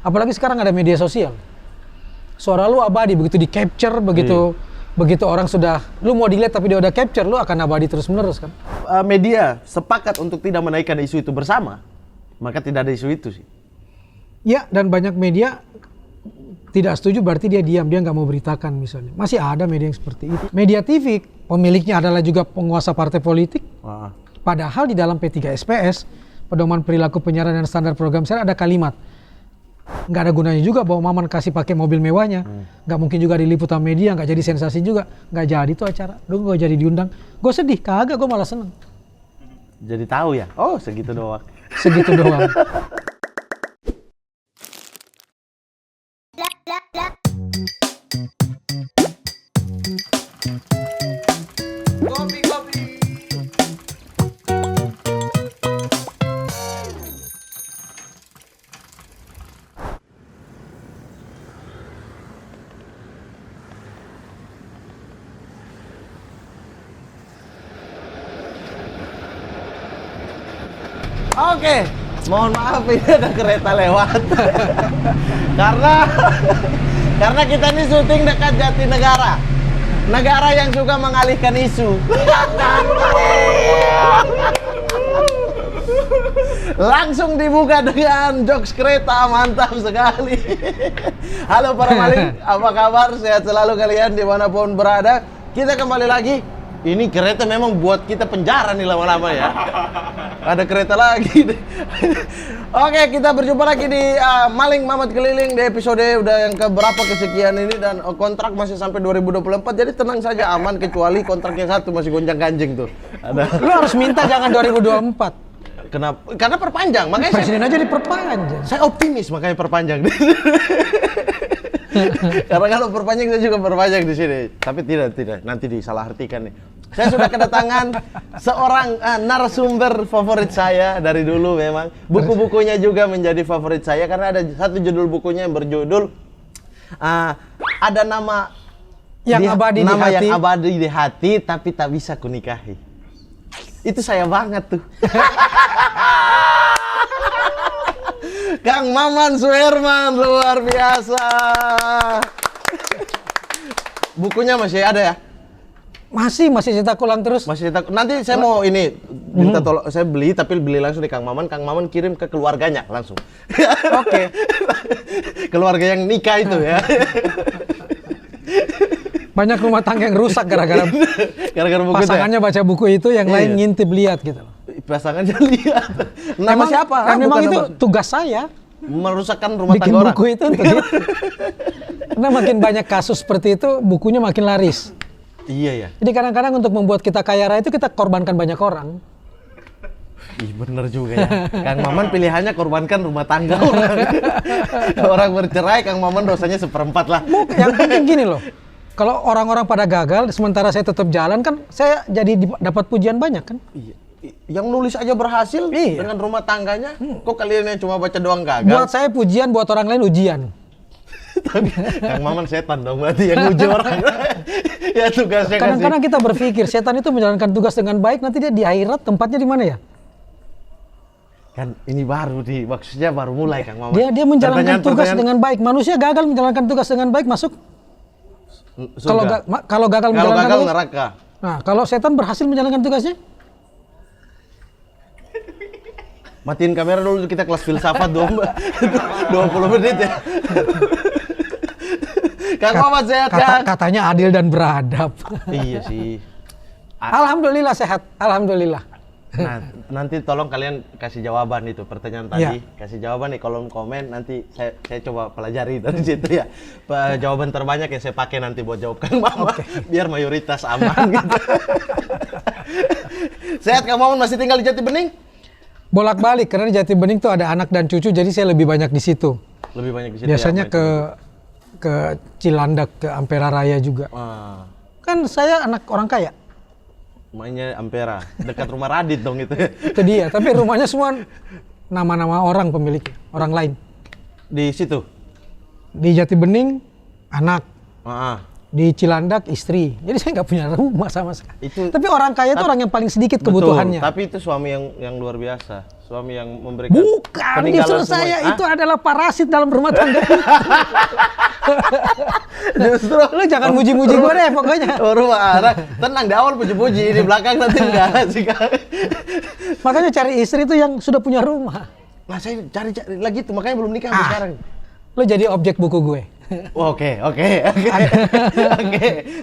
Apalagi sekarang ada media sosial. Suara lu abadi, begitu di capture, begitu orang sudah, lu mau dilihat tapi dia udah capture, lu akan abadi terus menerus kan. Media sepakat untuk tidak menaikkan isu itu bersama, maka tidak ada isu itu sih. Ya, dan banyak media tidak setuju berarti dia diam, dia nggak mau beritakan misalnya. Masih ada media yang seperti itu. Media TV, pemiliknya adalah juga penguasa partai politik. Padahal di dalam P3SPS, Pedoman Perilaku Penyiaran dan Standar Program Siaran ada kalimat, nggak ada gunanya juga bahwa Maman kasih pakai mobil mewahnya, nggak mungkin juga diliput sama media, nggak jadi sensasi juga, nggak jadi tuh acara, lu nggak jadi diundang. Gue sedih, kagak, gue malah seneng. Jadi tahu ya, oh segitu doang. Segitu doang. Oke, mohon maaf ini ada kereta lewat. karena kita ini syuting dekat Jatinegara. Negara yang suka mengalihkan isu. Langsung dibuka dengan jokes kereta, mantap sekali. Halo para maling, apa kabar? Sehat selalu kalian dimanapun berada. Kita kembali lagi. Ini kereta memang buat kita penjara nih lama-lama ya. Ada kereta lagi. Oke, kita berjumpa lagi di Maling Mamat Keliling di episode udah yang keberapa kesekian ini, dan kontrak masih sampai 2024. Jadi tenang saja, aman, kecuali kontrak yang satu masih gonjang-ganjing tuh. Lu harus minta jangan 2024. Kenapa? Karena perpanjang, makanya Presiden aja diperpanjang. Saya optimis makanya perpanjang. Karena kalau perpanjang saya juga perpanjang di sini. Tapi tidak, nanti disalahartikan nih. Saya sudah kedatangan seorang narasumber favorit saya dari dulu memang. Buku-bukunya juga menjadi favorit saya karena ada satu judul bukunya yang berjudul ada nama yang abadi di hati. Yang abadi di hati tapi tak bisa kunikahi. Itu saya banget tuh. Kang Maman Suherman, luar biasa. Bukunya masih ada ya? Masih cetak ulang terus. Masih cetak. Nanti saya mau ini minta tolong, saya beli tapi beli langsung di Kang Maman. Kang Maman kirim ke keluarganya langsung. Oke. Keluarga yang nikah itu ya. Banyak rumah tangga yang rusak gara-gara buku pasangannya baca buku itu, yang lain ngintip lihat gitu. Pasangannya lihat. Nama siapa? Memang itu tugas saya. Merusakkan rumah bikin tangga orang. Bikin buku itu untuk itu. Karena makin banyak kasus seperti itu, bukunya makin laris. Iya ya. Jadi kadang-kadang untuk membuat kita kaya raya itu kita korbankan banyak orang. Ih bener juga ya. Kang Maman pilihannya korbankan rumah tangga orang. Orang bercerai, Kang Maman dosanya 1/4 lah. Yang penting gini loh. Kalau orang-orang pada gagal, sementara saya tetap jalan kan, saya jadi dapat pujian banyak kan. Iya. Yang nulis aja berhasil dengan rumah tangganya. Kok kalian yang cuma baca doang gagal? Buat saya pujian, buat orang lain ujian. Kang Maman setan dong berarti yang uji orang. Ya tugasnya. Kadang-kadang kita berpikir setan itu menjalankan tugas dengan baik, nanti dia di akhirat tempatnya di mana ya? Kan ini baru maksudnya baru mulai Kang Maman. Dia menjalankan tugas dengan baik. Manusia gagal menjalankan tugas dengan baik masuk. Kalau gagal menjalankan tugas, neraka. Nah, kalau setan berhasil menjalankan tugasnya? Matiin kamera dulu, kita kelas filsafat 20 menit ya. Kang Maman sehat kan? Katanya adil dan beradab. Iya sih. Alhamdulillah sehat, alhamdulillah. Nah, nanti tolong kalian kasih jawaban itu pertanyaan tadi. Ya. Kasih jawaban di kolom komen, nanti saya coba pelajari dari situ ya. Jawaban terbanyak yang saya pakai nanti buat jawab Kang Maman. Biar mayoritas aman gitu. Sehat Kang Maman, masih tinggal di Jati Bening? Bolak-balik, karena di Jati Bening tuh ada anak dan cucu, jadi saya lebih banyak di situ. Lebih banyak di situ. Biasanya ya, ke Cilandak, ke Ampera Raya juga. Kan saya anak orang kaya. Mainnya Ampera, dekat rumah Radit dong itu. Itu dia, tapi rumahnya semua nama-nama orang pemiliknya, orang lain. Di situ? Di Jati Bening, anak. Di Cilandak istri, jadi saya nggak punya rumah sama sekali. Tapi orang kaya itu orang yang paling sedikit betul, kebutuhannya. Tapi itu suami yang luar biasa, suami yang memberikan. Bukan, justru saya itu adalah parasit dalam rumah tangga. Justru lu jangan muji-muji gue deh pokoknya. Rumah anak, tenang di awal puji-puji, di belakang nanti enggak sih. Makanya cari istri itu yang sudah punya rumah. Nah saya cari lagi tuh, makanya belum nikah sampai sekarang. Lo jadi objek buku gue. Oke.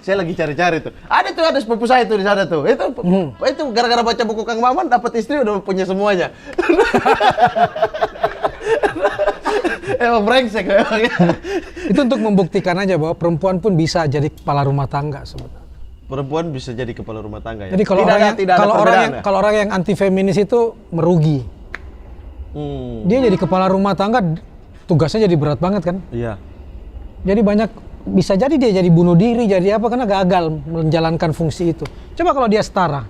Saya lagi cari-cari tuh. Ada sepupu saya tuh di sana tuh. Itu gara-gara baca buku Kang Maman dapat istri udah punya semuanya. Emang brengsek memang. Itu untuk membuktikan aja bahwa perempuan pun bisa jadi kepala rumah tangga sebenarnya. Perempuan bisa jadi kepala rumah tangga ya. Jadi kalau orang yang anti feminis itu merugi. Dia jadi kepala rumah tangga tugasnya jadi berat banget kan? Iya. Jadi bisa jadi dia jadi bunuh diri, jadi apa karena gagal menjalankan fungsi itu. Coba kalau dia setara,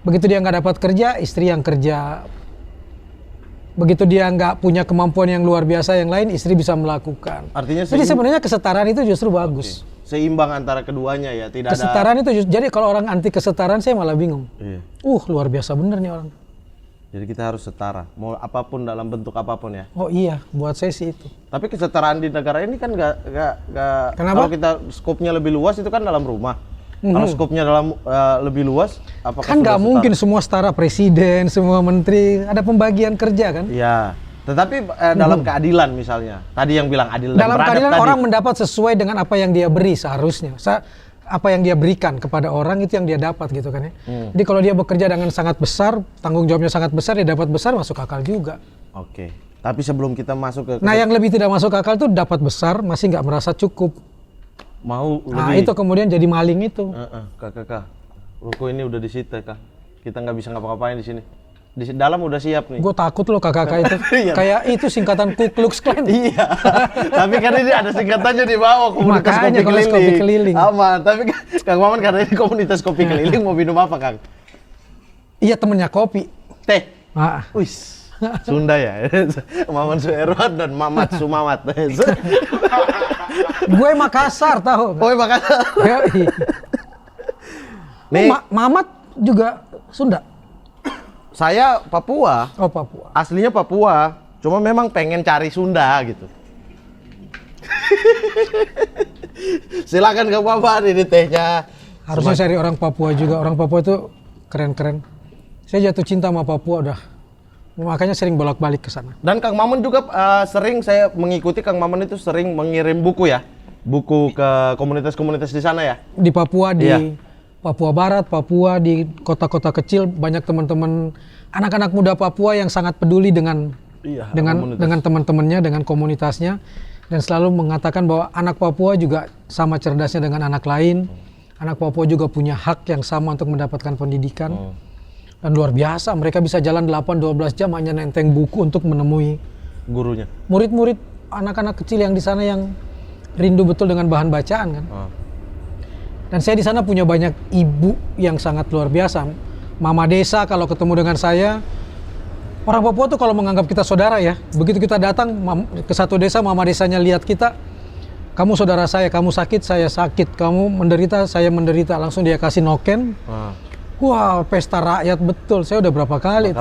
begitu dia nggak dapat kerja, istri yang kerja. Begitu dia nggak punya kemampuan yang luar biasa yang lain, istri bisa melakukan. Artinya jadi sebenarnya kesetaraan itu justru bagus. Seimbang antara keduanya ya, tidak kesetaraan itu jadi kalau orang anti kesetaraan saya malah bingung. Iya. Luar biasa bener nih orang. Jadi kita harus setara, mau apapun dalam bentuk apapun ya. Oh iya, buat saya sih itu. Tapi kesetaraan di negara ini kan nggak. Kenapa? Kalau kita skopnya lebih luas itu kan dalam rumah. Kalau skopnya dalam lebih luas, apakah kan nggak mungkin semua setara, presiden, semua menteri, ada pembagian kerja kan? Iya. Tetapi dalam keadilan misalnya, tadi yang bilang adil dan dalam beradab keadilan tadi. Orang mendapat sesuai dengan apa yang dia beri seharusnya. Apa yang dia berikan kepada orang itu yang dia dapat gitu kan ya. Jadi kalau dia bekerja dengan sangat besar, tanggung jawabnya sangat besar, dia dapat besar, masuk akal juga. Oke. Tapi sebelum kita masuk ke Nah yang lebih tidak masuk akal tuh dapat besar, masih nggak merasa cukup. Mau lebih. Nah itu kemudian jadi maling itu. Kak. Ruko ini udah disita Kak. Kita nggak bisa ngapa-ngapain di sini. Di dalam udah siap nih. Gue takut loh kakak itu. Kayak itu singkatan Ku Klux Klan. Iya. Tapi kan ini ada singkatannya di bawah, komunitas Makanya, kopi keliling. Aman. Tapi Kang Maman karena ini komunitas kopi keliling, mau minum apa Kang? Iya temennya kopi. Teh. Wis. Sunda ya. Maman Suherwan dan Mamat Sumamat. Gue Makassar tahu. Oh Makassar. Nih Mamat juga Sunda. Saya Papua. Oh Papua. Aslinya Papua, cuma memang pengen cari Sunda gitu. Silakan Kang Maman, ini tehnya. Harusnya cari orang Papua juga. Orang Papua itu keren-keren. Saya jatuh cinta sama Papua udah. Makanya sering bolak-balik ke sana. Dan Kang Maman juga sering saya mengikuti Kang Maman itu sering mengirim buku ya. Buku ke komunitas-komunitas di sana ya. Di Papua, Papua Barat, Papua, di kota-kota kecil banyak teman-teman anak-anak muda Papua yang sangat peduli dengan teman-temannya, dengan komunitasnya, dan selalu mengatakan bahwa anak Papua juga sama cerdasnya dengan anak lain. Anak Papua juga punya hak yang sama untuk mendapatkan pendidikan. Dan luar biasa, mereka bisa jalan 8-12 jam hanya nenteng buku untuk menemui gurunya. Murid-murid anak-anak kecil yang di sana yang rindu betul dengan bahan bacaan kan. Dan saya di sana punya banyak ibu yang sangat luar biasa. Mama desa kalau ketemu dengan saya, orang Papua tuh kalau menganggap kita saudara ya. Begitu kita datang ke satu desa, mama desanya lihat kita, kamu saudara saya, kamu sakit, saya sakit, kamu menderita, saya menderita. Langsung dia kasih noken. Wah, pesta rakyat betul. Saya udah berapa kali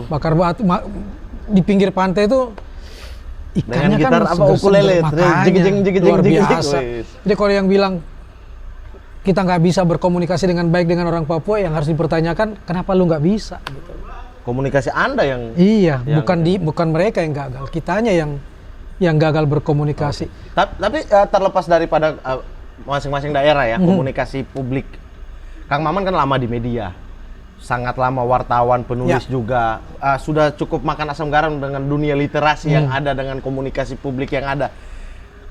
bakar batu di pinggir pantai itu. Ikannya gitar kan apa ukulele, luar biasa. Jadi kalau yang bilang kita nggak bisa berkomunikasi dengan baik dengan orang Papua, yang harus dipertanyakan kenapa lu nggak bisa gitu. Komunikasi Anda yang bukan mereka yang gagal, kitanya yang gagal berkomunikasi. Tapi terlepas daripada masing-masing daerah ya, komunikasi publik. Kang Maman kan lama di media, sangat lama wartawan, penulis juga, sudah cukup makan asam garam dengan dunia literasi yang ada, dengan komunikasi publik yang ada.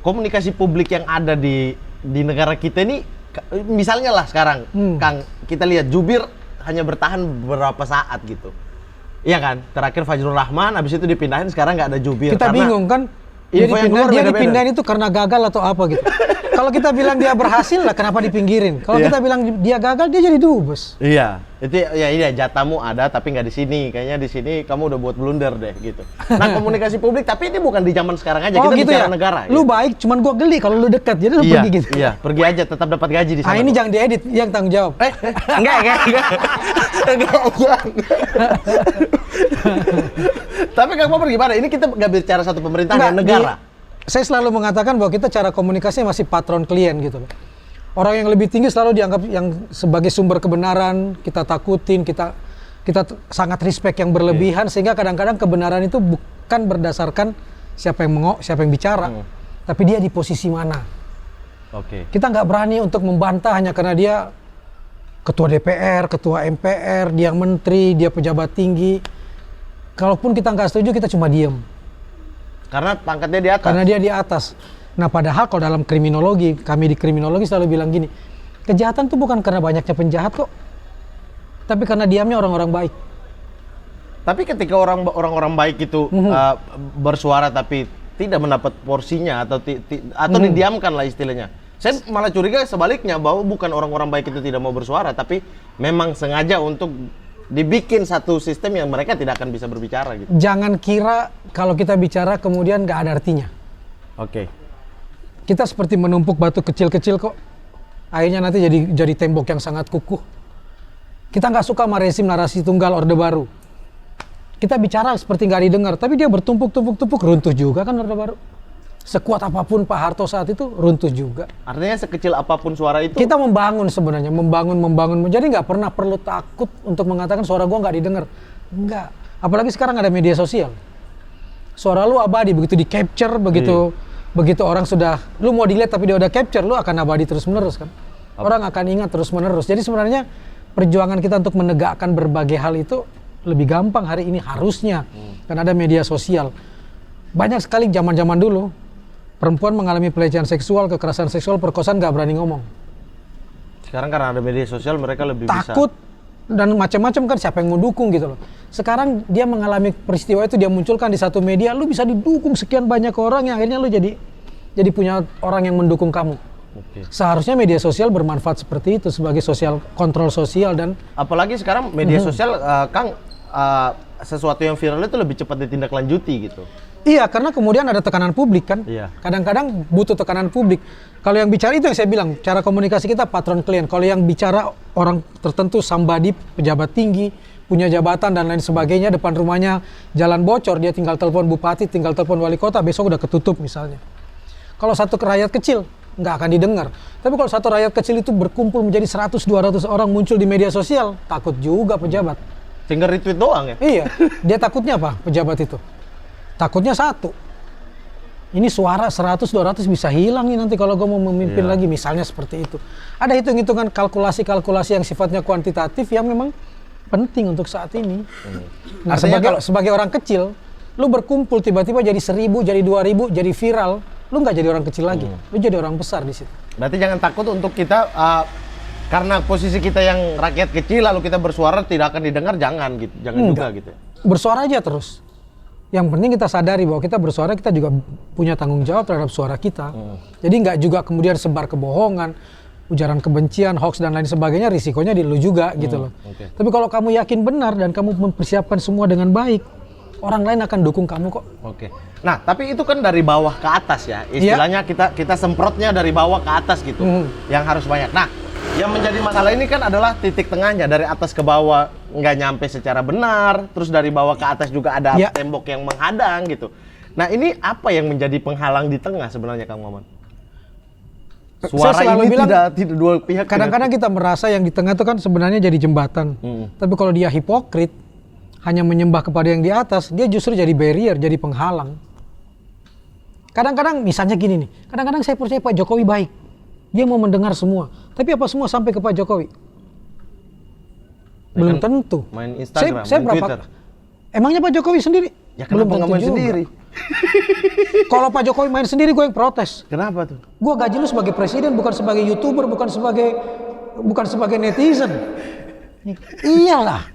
Komunikasi publik yang ada di negara kita ini, misalnya lah sekarang, Kang, kita lihat jubir hanya bertahan beberapa saat gitu. Iya kan? Terakhir Fajrul Rahman, habis itu dipindahin, sekarang nggak ada jubir. Kita bingung kan? Dia dipindahin itu karena gagal atau apa gitu. Kalau kita bilang dia berhasil lah, kenapa dipinggirin? Kalau kita bilang dia gagal, dia jadi dubes. Iya. Itu ya iya jatamu ada tapi nggak di sini. Kayaknya di sini kamu udah buat blunder deh gitu. Nah, komunikasi publik tapi ini bukan di zaman sekarang aja, kita gitu bicara ya? negara. Lu gitu. baik, cuman gua geli kalau lu dekat. Jadi lu Iya, pergi gitu. iya, pergi aja tetap dapat gaji di sana. Ah, ini kok. jangan diedit, yang tanggung jawab. Enggak. Tapi Kang Maman gimana? Ini kita nggak bicara satu pemerintahan, Enggak, yang negara. Saya selalu mengatakan bahwa kita cara komunikasinya masih patron klien gitu loh. Orang yang lebih tinggi selalu dianggap yang sebagai sumber kebenaran, kita takutin, kita sangat respect yang berlebihan, sehingga kadang-kadang kebenaran itu bukan berdasarkan siapa yang bicara, tapi dia di posisi mana. Oke. Kita nggak berani untuk membantah hanya karena dia ketua DPR, ketua MPR, dia menteri, dia pejabat tinggi. Kalaupun kita nggak setuju, kita cuma diem. Karena pangkatnya di atas. Karena dia di atas. Nah, padahal kalau dalam kriminologi, kami di kriminologi selalu bilang gini, kejahatan itu bukan karena banyaknya penjahat kok, tapi karena diamnya orang-orang baik. Tapi ketika orang-orang baik itu bersuara tapi tidak mendapat porsinya atau didiamkan lah istilahnya. Saya malah curiga sebaliknya bahwa bukan orang-orang baik itu tidak mau bersuara, tapi memang sengaja untuk dibikin satu sistem yang mereka tidak akan bisa berbicara gitu. Jangan kira kalau kita bicara kemudian nggak ada artinya. Oke. Kita seperti menumpuk batu kecil-kecil kok. Akhirnya nanti jadi tembok yang sangat kukuh. Kita nggak suka sama rezim narasi tunggal Orde Baru. Kita bicara seperti nggak didengar, tapi dia bertumpuk-tumpuk runtuh juga kan Orde Baru. Sekuat apapun Pak Harto saat itu runtuh juga. Artinya sekecil apapun suara itu. Kita membangun sebenarnya, membangun. Jadi nggak pernah perlu takut untuk mengatakan suara gua nggak didengar. Nggak. Apalagi sekarang ada media sosial. Suara lu abadi, begitu di capture, begitu orang sudah, lu mau dilihat tapi dia udah capture, lu akan abadi terus menerus kan. Orang akan ingat terus menerus. Jadi sebenarnya perjuangan kita untuk menegakkan berbagai hal itu lebih gampang hari ini harusnya, karena ada media sosial. Banyak sekali zaman-zaman dulu perempuan mengalami pelecehan seksual, kekerasan seksual, perkosaan nggak berani ngomong. Sekarang karena ada media sosial mereka lebih takut dan macam-macam kan, siapa yang mau dukung gitu loh. Sekarang dia mengalami peristiwa itu, dia munculkan di satu media, lu bisa didukung sekian banyak orang yang akhirnya lu jadi punya orang yang mendukung kamu. Oke. Seharusnya media sosial bermanfaat seperti itu sebagai kontrol sosial. Dan apalagi sekarang media sosial Kang, sesuatu yang viral itu lebih cepat ditindaklanjuti gitu. Iya, karena kemudian ada tekanan publik kan. Iya. Kadang-kadang butuh tekanan publik. Kalau yang bicara itu yang saya bilang, cara komunikasi kita patron klien. Kalau yang bicara orang tertentu, somebody, pejabat tinggi, punya jabatan dan lain sebagainya, depan rumahnya jalan bocor, dia tinggal telepon bupati, tinggal telepon wali kota, besok udah ketutup misalnya. Kalau satu rakyat kecil, nggak akan didengar. Tapi kalau satu rakyat kecil itu berkumpul menjadi 100-200 orang muncul di media sosial, takut juga pejabat. Tinggal retweet doang ya? Iya, dia takutnya apa pejabat itu? Takutnya satu, ini suara 100-200 bisa hilang nih nanti kalau gue mau memimpin lagi, misalnya seperti itu. Ada hitung-hitungan kalkulasi-kalkulasi yang sifatnya kuantitatif yang memang penting untuk saat ini. Nah, sebagai orang kecil, lu berkumpul tiba-tiba jadi 1000, jadi 2000, jadi viral, lu nggak jadi orang kecil lagi, lu jadi orang besar di situ. Berarti jangan takut untuk kita karena posisi kita yang rakyat kecil lalu kita bersuara tidak akan didengar, jangan gitu, jangan juga gitu. Bersuara aja terus. Yang penting kita sadari bahwa kita bersuara, kita juga punya tanggung jawab terhadap suara kita. Jadi nggak juga kemudian sebar kebohongan, ujaran kebencian, hoax dan lain sebagainya, risikonya di lu juga gitu loh. Okay. Tapi kalau kamu yakin benar dan kamu mempersiapkan semua dengan baik, orang lain akan dukung kamu kok. Oke. Nah, tapi itu kan dari bawah ke atas ya. Istilahnya kita semprotnya dari bawah ke atas gitu. Yang harus banyak. Nah, yang menjadi masalah ini kan adalah titik tengahnya, dari atas ke bawah nggak nyampe secara benar, terus dari bawah ke atas juga ada tembok yang menghadang gitu. Nah, ini apa yang menjadi penghalang di tengah sebenarnya Kang Maman? Suara ini bilang, tidak dua pihak. Kadang-kadang kita merasa yang di tengah itu kan sebenarnya jadi jembatan. Tapi kalau dia hipokrit, hanya menyembah kepada yang di atas, dia justru jadi barrier, jadi penghalang. Kadang-kadang misalnya gini nih, kadang-kadang saya percaya Pak Jokowi baik. Dia mau mendengar semua. Tapi apa semua sampai ke Pak Jokowi? Belum tentu. Main Instagram, saya main Twitter. Emangnya Pak Jokowi sendiri? Ya kenapa nggak main sendiri? Kalau Pak Jokowi main sendiri, gue yang protes. Kenapa tuh? Gue gaji lu sebagai presiden, bukan sebagai YouTuber, bukan sebagai netizen. Iyalah.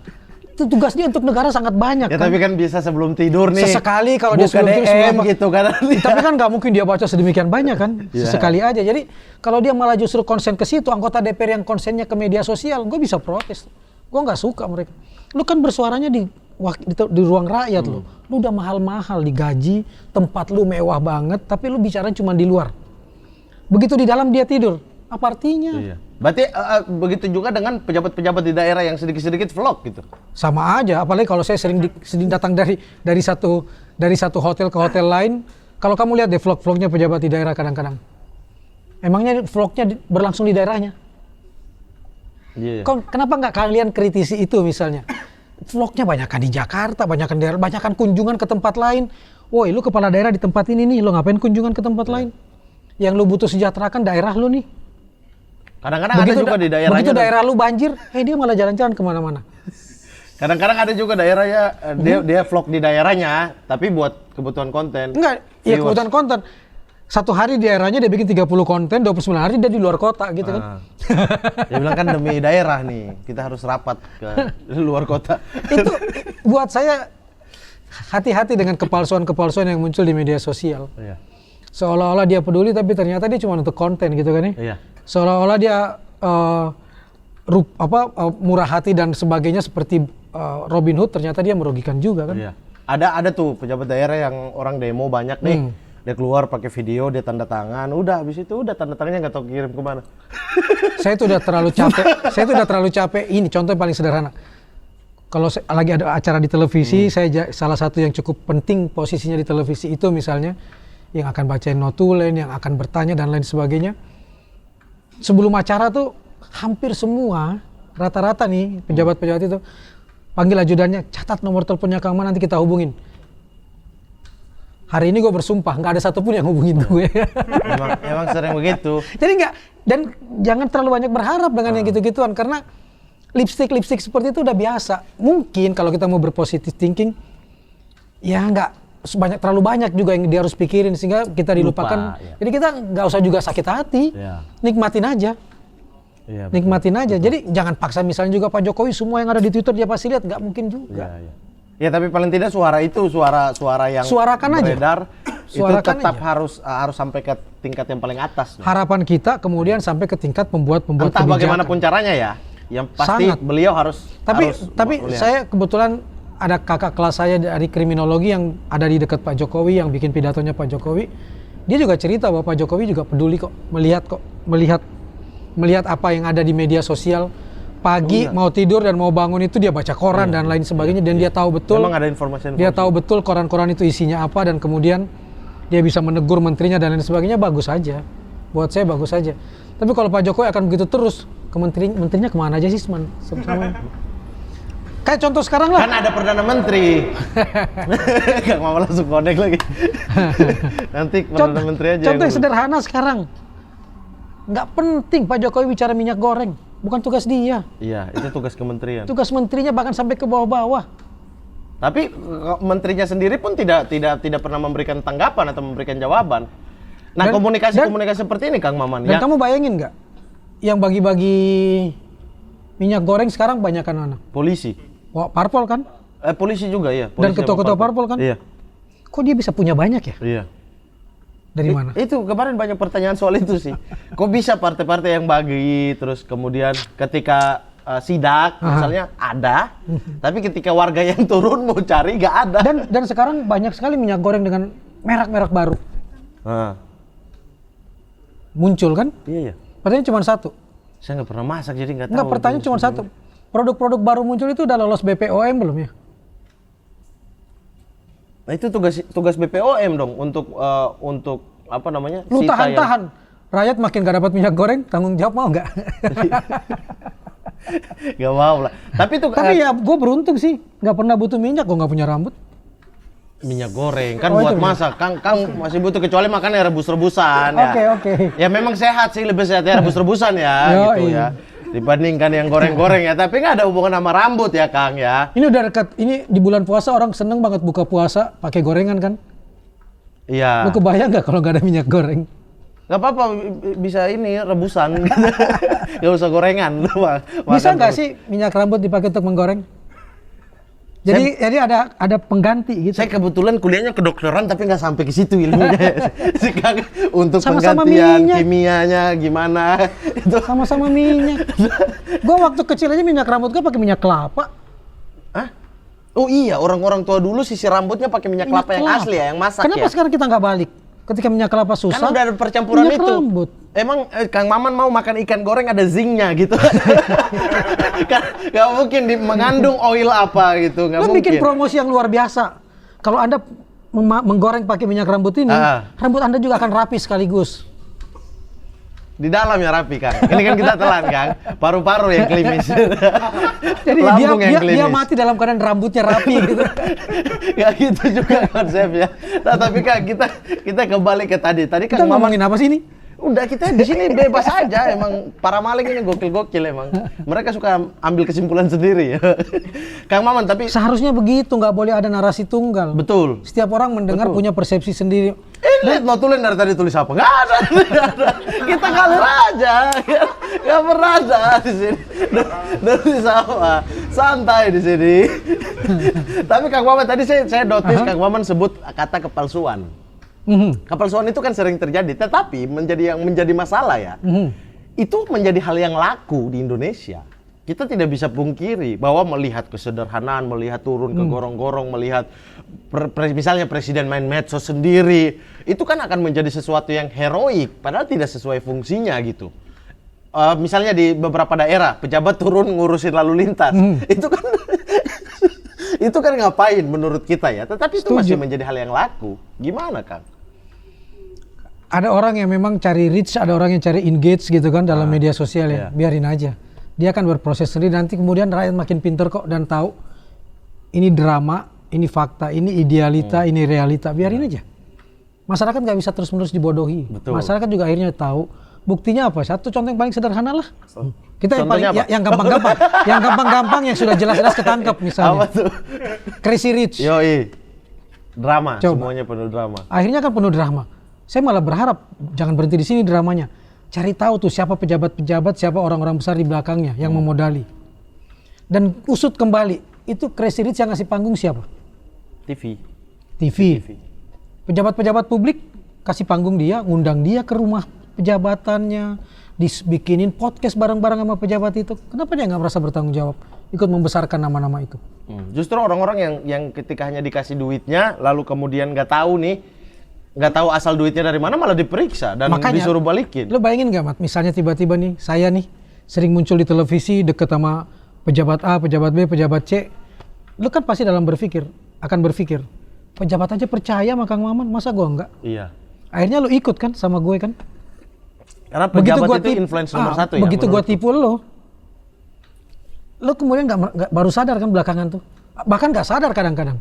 Itu tugas dia untuk negara sangat banyak. Ya kan? tapi kan bisa sebelum tidur nih. Sesekali kalau dia sebelum tidur gitu kan. Tapi kan nggak mungkin dia baca sedemikian banyak kan. Sesekali aja. Jadi kalau dia malah justru konsen ke situ, anggota DPR yang konsennya ke media sosial, gue bisa protes. Gua nggak suka mereka. Lu kan bersuaranya di ruang rakyat lu udah mahal-mahal digaji, tempat lu mewah banget, tapi lu bicara cuma di luar. Begitu di dalam dia tidur, apa artinya? Iya. Berarti begitu juga dengan pejabat-pejabat di daerah yang sedikit-sedikit vlog gitu. Sama aja, apalagi kalau saya sering datang dari satu hotel ke hotel lain. Kalau kamu lihat deh vlog-vlognya pejabat di daerah kadang-kadang, emangnya vlognya berlangsung di daerahnya? Iya. Kenapa nggak kalian kritisi itu misalnya? Vlognya banyakan di Jakarta, banyakan daerah, banyakan kunjungan ke tempat lain. Woi, lu kepala daerah di tempat ini nih, lu ngapain kunjungan ke tempat lain? Yang lu butuh sejahterakan daerah lu nih. Kadang-kadang ada juga di daerahnya. Begitu daerah lu banjir, dia malah jalan-jalan kemana-mana. Kadang-kadang ada juga daerahnya, dia vlog di daerahnya, tapi buat kebutuhan konten. Enggak, ya kebutuhan konten. Satu hari di daerahnya dia bikin 30 konten, 29 hari dia di luar kota gitu kan. Dia bilang kan demi daerah nih, kita harus rapat ke luar kota. Itu buat saya hati-hati dengan kepalsuan-kepalsuan yang muncul di media sosial. Iya. Seolah-olah dia peduli tapi ternyata dia cuma untuk konten gitu kan ya. Iya. Seolah-olah dia murah hati dan sebagainya seperti Robin Hood, ternyata dia merugikan juga kan. Iya. Ada tuh pejabat daerah yang orang demo banyak nih. Dia keluar pakai video, dia tanda tangan, udah habis itu udah tanda tangannya nggak tahu kirim kemana. Saya itu udah terlalu capek. Ini contoh yang paling sederhana. Kalau lagi ada acara di televisi, saya salah satu yang cukup penting posisinya di televisi itu misalnya, yang akan bacain notulen, yang akan bertanya dan lain sebagainya. Sebelum acara tuh hampir semua, rata-rata nih pejabat-pejabat itu panggil ajudannya, catat nomor teleponnya Kang Man, nanti kita hubungin. Hari ini gue bersumpah, nggak ada satupun yang hubungin gue. Emang sering begitu. Jadi nggak, dan jangan terlalu banyak berharap dengan yang gitu-gituan, karena lipstick seperti itu udah biasa. Mungkin kalau kita mau berpositif thinking, ya terlalu banyak juga yang dia harus pikirin sehingga kita dilupakan. Ya. Jadi kita nggak usah juga sakit hati, nikmatin aja. Ya, nikmatin aja. Jadi jangan paksa misalnya juga Pak Jokowi semua yang ada di Twitter dia pasti lihat, nggak mungkin juga. Ya tapi paling tidak suara yang suarakan beredar aja. Itu tetap harus sampai ke tingkat yang paling atas. Harapan kita kemudian sampai ke tingkat pembuat entah kebijakan. Bagaimanapun caranya ya, yang pasti Sangat. beliau harus. Tapi saya kebetulan ada kakak kelas saya dari kriminologi yang ada di dekat Pak Jokowi, yang bikin pidatonya Pak Jokowi. Dia juga cerita bahwa Pak Jokowi juga peduli kok, melihat apa yang ada di media sosial. Pagi mau tidur dan mau bangun itu dia baca koran dan lain sebagainya, dan dia tahu betul. Memang ada informasi. Dia tahu betul koran-koran itu isinya apa, dan kemudian dia bisa menegur menterinya dan lain sebagainya. Bagus aja, buat saya bagus aja. Tapi kalau Pak Jokowi akan begitu terus, menterinya kemana aja sih kayak contoh sekarang lah. Kan ada Perdana Menteri. Gak mau langsung connect lagi. Nanti Perdana Menteri aja. Contoh yang sederhana sekarang. Nggak penting Pak Jokowi bicara minyak goreng. Bukan tugas dia. Iya, itu tugas kementerian. Tugas menterinya bahkan sampai ke bawah-bawah. Tapi menterinya sendiri pun tidak pernah memberikan tanggapan atau memberikan jawaban. Nah, komunikasi seperti ini Kang Maman. Dan kamu bayangin nggak? Yang bagi-bagi minyak goreng sekarang banyakan mana? Polisi. Wah, parpol kan? Polisi juga ya. Dan ketua-ketua parpol kan? Iya. Kok dia bisa punya banyak ya? Iya. Dari mana? Itu kemarin banyak pertanyaan soal itu sih. Kok bisa partai-partai yang bagi, terus kemudian ketika sidak misalnya ada, tapi ketika warga yang turun mau cari nggak ada. Dan sekarang banyak sekali minyak goreng dengan merek-merek baru. Muncul kan? Iya. Pertanyaan cuma satu. Saya nggak pernah masak jadi nggak tahu. Nggak, pertanyaan cuma satu. Produk-produk baru muncul itu udah lolos BPOM belum ya? Nah itu tugas BPOM dong untuk apa namanya? Lu tahan. Rakyat makin gak dapat minyak goreng, tanggung jawab mau nggak? Gak mau lah. Tapi ya gue beruntung sih, nggak pernah butuh minyak, gue nggak punya rambut. Minyak goreng kan buat masak, Kang masih butuh, kecuali makannya rebus-rebusan ya. Oke. Ya memang sehat sih, lebih sehat ya rebus-rebusan ya gitu ya. Dibandingkan yang goreng-goreng ya, tapi nggak ada hubungan sama rambut ya Kang ya. Ini udah dekat, ini di bulan puasa orang seneng banget buka puasa pakai gorengan kan? Iya. Lu kebayang nggak kalau nggak ada minyak goreng? Nggak apa-apa, bisa ini rebusan, nggak usah gorengan. Bisa nggak sih minyak rambut dipakai untuk menggoreng? Jadi ada pengganti gitu. Saya kebetulan kuliahnya kedokteran tapi nggak sampai ke situ ilmunya. Untuk Sama-sama penggantian minyak. kimianya gimana itu. Sama-sama minyak. Gue waktu kecil aja minyak rambut gue pakai minyak kelapa. Hah? Oh iya, orang-orang tua dulu sisir rambutnya pakai minyak kelapa yang asli ya, yang masak. Kenapa ya? sekarang kita nggak balik? Ketika minyak kelapa susah. Kan udah ada percampuran minyak itu. Rambut. Emang Kang Maman mau makan ikan goreng ada zincnya gitu. Kan nggak mungkin mengandung oil apa gitu, nggak Lo mungkin. bikin promosi yang luar biasa. Kalau Anda menggoreng pakai minyak rambut ini, rambut Anda juga akan rapi sekaligus. Di dalam ya rapi Kang. Ini kan kita telan Kang. Paru-paru yang klimis. Jadi dia mati dalam keadaan rambutnya rapi gitu. Gak gitu juga konsepnya. Nah tapi Kang kita kembali ke tadi. Tadi Kang Kita ngomongin apa sih ini? Udah kita di sini bebas aja. Emang para maling ini gokil-gokil emang. Mereka suka ambil kesimpulan sendiri ya. Kang Maman tapi seharusnya begitu, nggak boleh ada narasi tunggal. betul. Setiap orang mendengar punya persepsi sendiri. Lihat notulen dari tadi tulis apa? Nggak ada. Kita ngalir aja. Nggak pernah ada di sini. Nulis apa? Santai di sini. Tapi Kang Maman tadi saya notice Kang Maman sebut kata kepalsuan. Kepalsuan itu kan sering terjadi, tetapi yang menjadi masalah ya, itu menjadi hal yang laku di Indonesia. Kita tidak bisa pungkiri bahwa melihat kesederhanaan, melihat turun ke gorong-gorong, melihat misalnya presiden main medsos sendiri, itu kan akan menjadi sesuatu yang heroik, padahal tidak sesuai fungsinya gitu. Misalnya di beberapa daerah, pejabat turun ngurusin lalu lintas, itu kan ngapain menurut kita ya, tetapi itu masih menjadi hal yang laku. Gimana Kang? Ada orang yang memang cari reach, ada orang yang cari engage gitu kan dalam media sosial ya. Biarin aja. Dia akan berproses sendiri, nanti kemudian rakyat makin pinter kok dan tahu ini drama, ini fakta, ini idealita, ini realita. Biarin aja. Masyarakat nggak bisa terus-menerus dibodohi. Betul. Masyarakat juga akhirnya tahu. Buktinya apa? Satu contoh yang paling sederhana lah. Kita yang gampang-gampang, yang gampang-gampang yang sudah jelas-jelas ketangkep misalnya. Apa tuh? Crazy Rich. Yoi. Drama, Coba. semuanya penuh drama. Akhirnya kan penuh drama. Saya malah berharap jangan berhenti di sini dramanya. Cari tahu tuh siapa pejabat-pejabat, siapa orang-orang besar di belakangnya yang memodali. Dan usut kembali, itu Crazy Rich yang ngasih panggung siapa? TV. Pejabat-pejabat publik kasih panggung dia, ngundang dia ke rumah pejabatannya, dibikinin podcast bareng-bareng sama pejabat itu. Kenapa dia nggak merasa bertanggung jawab ikut membesarkan nama-nama itu? Justru orang-orang yang ketika hanya dikasih duitnya, lalu kemudian nggak tahu asal duitnya dari mana, malah diperiksa dan makanya, disuruh balikin. Lo bayangin nggak Mat, misalnya tiba-tiba nih, saya nih sering muncul di televisi deket sama pejabat A, pejabat B, pejabat C. Lo kan pasti akan berpikir, pejabat aja percaya sama Kang Maman, masa gua enggak? Iya. Akhirnya lo ikut kan sama gue kan? Karena pejabat itu influence nomor satu ya. Begitu gua tipu lo kemudian nggak baru sadar kan belakangan tuh. Bahkan nggak sadar kadang-kadang.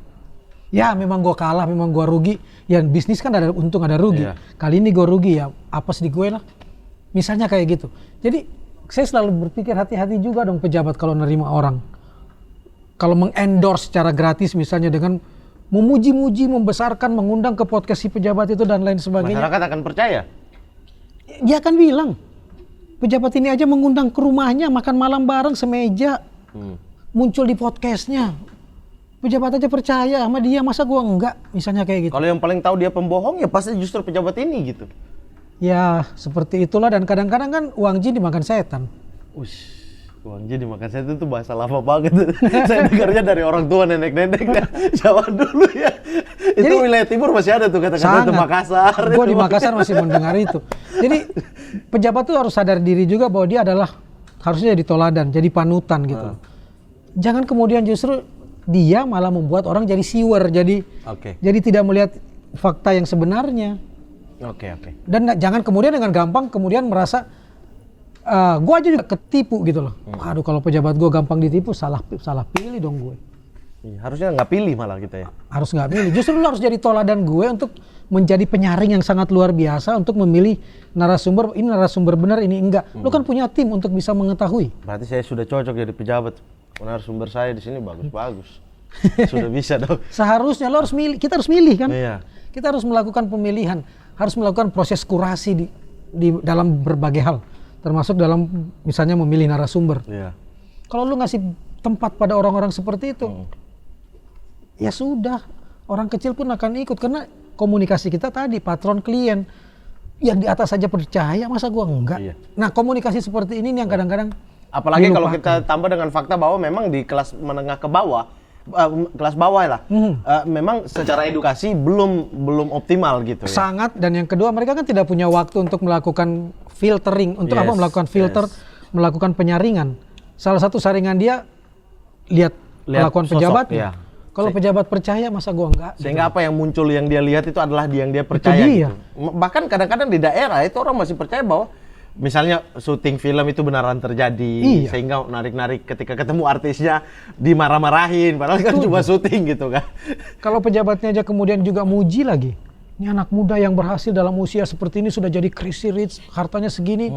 Ya memang gua kalah, memang gua rugi. Ya bisnis kan ada untung ada rugi. Iya. Kali ini gua rugi ya apes di gue lah. Misalnya kayak gitu. Jadi saya selalu berpikir hati-hati juga dong pejabat kalau nerima orang. Kalau mengendorse secara gratis misalnya dengan memuji-muji, membesarkan, mengundang ke podcast si pejabat itu dan lain sebagainya. Masyarakat akan percaya. Dia akan bilang, pejabat ini aja mengundang ke rumahnya, makan malam bareng semeja. Muncul di podcastnya. Pejabat aja percaya sama dia, masa gua enggak? Misalnya kayak gitu. Kalau yang paling tahu dia pembohong ya pasti justru pejabat ini gitu. Ya seperti itulah, dan kadang-kadang kan uang jin dimakan setan. Uang jin dimakan setan itu bahasa lama banget. Saya dengarnya dari orang tua nenek-nenek zaman dulu ya. Itu wilayah timur masih ada tuh kata-kata itu Makassar. Gua di Makassar masih mendengar itu. Jadi pejabat tuh harus sadar diri juga bahwa dia adalah harusnya jadi toladan, jadi panutan gitu. Jangan kemudian justru dia malah membuat orang jadi siwer, jadi tidak melihat fakta yang sebenarnya. Dan jangan kemudian dengan gampang kemudian merasa gue aja juga ketipu gitu loh. Aduh kalau pejabat gue gampang ditipu, salah pilih dong gue. Harusnya nggak pilih malah kita ya. Harus nggak pilih. Justru lu harus jadi toladan gue untuk menjadi penyaring yang sangat luar biasa untuk memilih narasumber, ini narasumber benar, ini enggak. Lu kan punya tim untuk bisa mengetahui. Berarti saya sudah cocok jadi pejabat. Narasumber saya di sini bagus-bagus. Sudah bisa dong. Seharusnya lo harus milih, kita harus milih kan? Iya. Kita harus melakukan pemilihan, harus melakukan proses kurasi di dalam berbagai hal, termasuk dalam misalnya memilih narasumber. Iya. Kalau lu ngasih tempat pada orang-orang seperti itu, ya sudah, orang kecil pun akan ikut karena komunikasi kita tadi patron klien yang di atas saja percaya, masa gua enggak? Iya. Nah, komunikasi seperti ini nih yang kadang-kadang apalagi kalau dilupakan. kita tambah dengan fakta bahwa memang di kelas menengah ke bawah, kelas bawah lah, memang secara edukasi belum optimal gitu ya. Sangat, dan yang kedua mereka kan tidak punya waktu untuk melakukan filtering, untuk apa melakukan filter, melakukan penyaringan. Salah satu saringan dia lihat kelakuan sosok, pejabatnya. ya. Kalau pejabat percaya, masa gua enggak? Sehingga apa yang muncul yang dia lihat itu adalah yang dia Itu percaya dia. gitu. Bahkan kadang-kadang di daerah itu orang masih percaya bahwa misalnya syuting film itu benaran terjadi, Iya. sehingga narik-narik ketika ketemu artisnya dimarah-marahin, padahal kan cuma syuting gitu kan. Kalau pejabatnya aja kemudian juga muji lagi. Ini anak muda yang berhasil dalam usia seperti ini sudah jadi crazy rich, hartanya segini.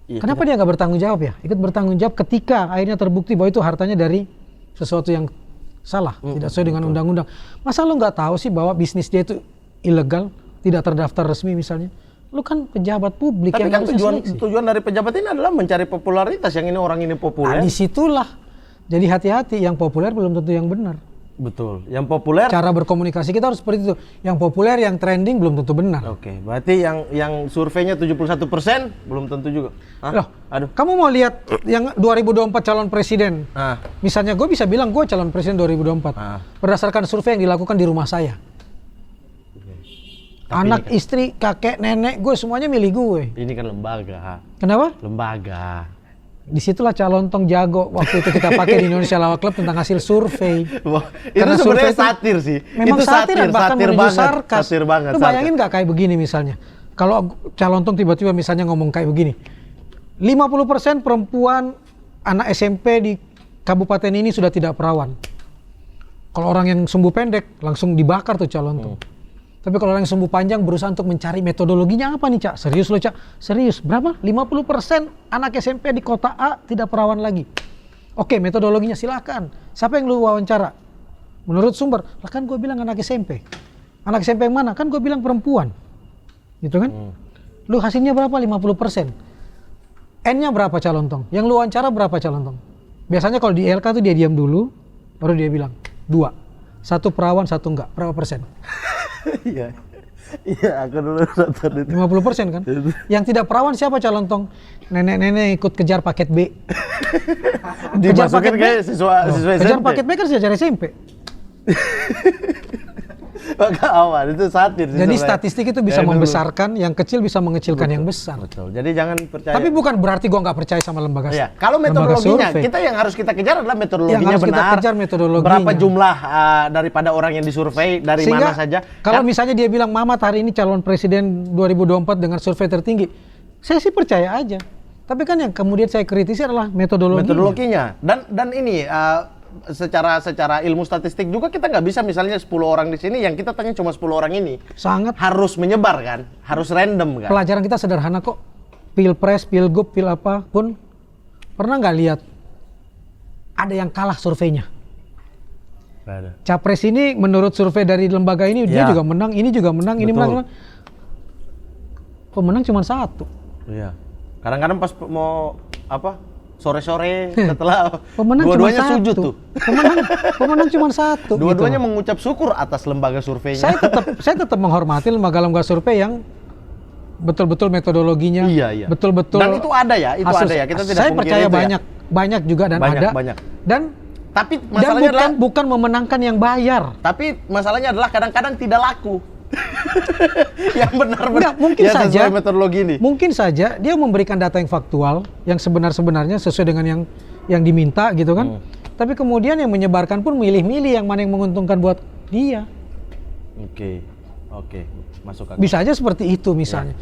Iya, Kenapa dia nggak bertanggung jawab ya? Ikut bertanggung jawab ketika akhirnya terbukti bahwa itu hartanya dari sesuatu yang salah, tidak sesuai dengan undang-undang. Masa lu nggak tahu sih bahwa bisnis dia itu ilegal, tidak terdaftar resmi misalnya? Lu kan pejabat publik Tapi yang kan harusnya seleksi. tujuan dari pejabat ini adalah mencari popularitas, yang ini orang ini Nah, populer. disitulah. Jadi hati-hati, yang populer belum tentu yang benar. Betul. Yang populer. Cara berkomunikasi kita harus seperti itu. Yang populer, yang trending belum tentu benar. Oke, berarti yang surveinya 71% belum tentu juga. Hah? Loh, Aduh. kamu mau lihat yang 2024 calon presiden? Ah. Misalnya gue bisa bilang gue calon presiden 2024 berdasarkan survei yang dilakukan di rumah saya. Anak, istri, kakek, nenek, gue semuanya milih gue. Ini kan lembaga. Kenapa? Lembaga. Disitulah calon tong jago waktu itu kita pakai di Indonesia Lawak Club tentang hasil survei. Wah, itu Karena sebenarnya survei itu satir sih. Memang itu satir, dan bahkan satir menuju banget, sarkas. satir banget. Lu bayangin nggak kayak begini misalnya. Kalau calon tong tiba-tiba misalnya ngomong kayak begini. 50% perempuan anak SMP di kabupaten ini sudah tidak perawan. Kalau orang yang sumbu pendek langsung dibakar tuh calon tong. Tapi kalau orang yang sumbu panjang berusaha untuk mencari metodologinya apa nih, Cak? Serius lo, Cak? Serius. Berapa? 50% anak SMP di kota A tidak perawan lagi. Oke, metodologinya silakan. Siapa yang lu wawancara? Menurut sumber, lah kan gue bilang anak SMP. Anak SMP yang mana? Kan gue bilang perempuan. Gitu kan? Lu hasilnya berapa? 50%. N-nya berapa calon tong? Yang lu wawancara berapa calon tong? Biasanya kalau di LK tuh dia diam dulu, baru dia bilang 2. 1 perawan, 1 enggak. Berapa persen? Iya. Iya, aku dulu nonton itu. 50% kan? Yang tidak perawan siapa calon tong? Nenek-nenek ikut kejar paket B. Kejar Dimasukin paket B. kayak siswa Kejar SMP. paket B kan sejarah SMP. Maka awan itu satir sih Jadi sebenarnya. statistik itu bisa Dari dulu. membesarkan, yang kecil bisa mengecilkan yang besar. Betul. Jadi jangan percaya. Tapi bukan berarti gua nggak percaya sama lembaga. Iya, kalau lembaga metodologinya, survei. kita yang harus kita kejar adalah metodologinya Yang harus kita benar. kejar metodologinya. Berapa jumlah daripada orang yang disurvei dari Sehingga mana saja? kalau Kan- misalnya dia bilang Mamat hari ini calon presiden 2024 dengan survei tertinggi, saya sih percaya aja. Tapi kan yang kemudian saya kritisi adalah metodologinya. Dan ini secara ilmu statistik juga kita nggak bisa misalnya 10 orang di sini yang kita tanya cuma 10 orang ini. Sangat. Harus menyebar kan? Harus random kan? Pelajaran kita sederhana kok. Pilpres, pilgub, pil apapun. Pernah nggak lihat ada yang kalah surveinya? Nggak ada. Capres ini menurut survei dari lembaga ini dia Ya. juga menang, ini juga menang, ini Betul. menang. Pemenang cuma 1. Iya. Kadang-kadang pas mau sore-sore setelah Pemenang cuma dua-duanya 1. sujud tuh. Pemenang cuma 1. Dua-duanya gitu. mengucap syukur atas lembaga surveinya. Saya tetap menghormati lembaga-lembaga survei yang betul-betul metodologinya, Iya. betul-betul. Dan itu ada ya, Kita tidak saya pungkiri percaya itu ya. banyak juga dan Banyak, ada. banyak. Dan Tapi masalahnya bukan memenangkan yang bayar. Tapi masalahnya adalah kadang-kadang tidak laku. Yang benar-benar Enggak, mungkin ya, saja sesuai metodologi ini. Mungkin saja dia memberikan data yang faktual, yang sebenarnya sesuai dengan yang diminta gitu kan. Tapi kemudian yang menyebarkan pun milih-milih yang mana yang menguntungkan buat dia. Oke. Masuk akal. Bisa aja seperti itu misalnya.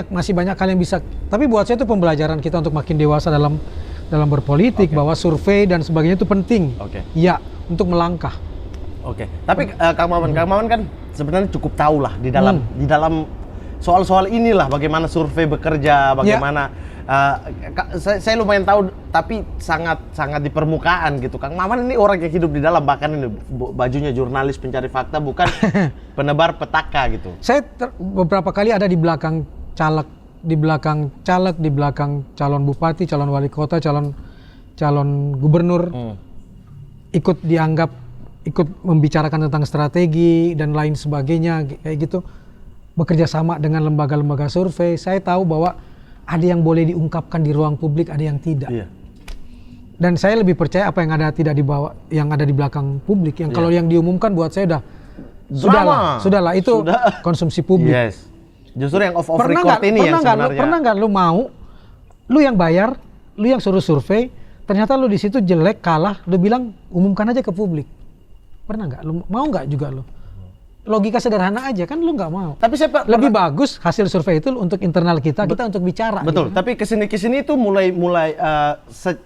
Masih banyak hal yang bisa. Tapi buat saya itu pembelajaran kita untuk makin dewasa dalam berpolitik, bahwa survei dan sebagainya itu penting. Ya, untuk melangkah. Tapi Kang Maman kan sebenarnya cukup tahu lah di dalam soal-soal inilah bagaimana survei bekerja, bagaimana saya lumayan tahu, tapi sangat di permukaan gitu. Kang Maman ini orang yang hidup di dalam, bahkan ini bajunya jurnalis pencari fakta, bukan penebar petaka gitu. Saya beberapa kali ada di belakang caleg, di belakang calon bupati, calon wali kota, calon gubernur, ikut dianggap ikut membicarakan tentang strategi dan lain sebagainya kayak gitu, bekerja sama dengan lembaga-lembaga survei, saya tahu bahwa ada yang boleh diungkapkan di ruang publik, ada yang tidak. Iya. Dan saya lebih percaya apa yang ada tidak dibawa, yang ada di belakang publik. Yang kalau yang diumumkan buat saya sudahlah itu konsumsi publik. Yes. Justru yang off record ini yang sebenarnya. Pernah nggak lu mau, lu yang bayar, lu yang suruh survei, ternyata lu di situ jelek, kalah, lu bilang umumkan aja ke publik. Pernah nggak? Lu mau nggak juga lu? Logika sederhana aja kan, lu nggak mau. Tapi saya lebih bagus hasil survei itu untuk internal kita untuk bicara. Betul. Gitu. Tapi kesini itu mulai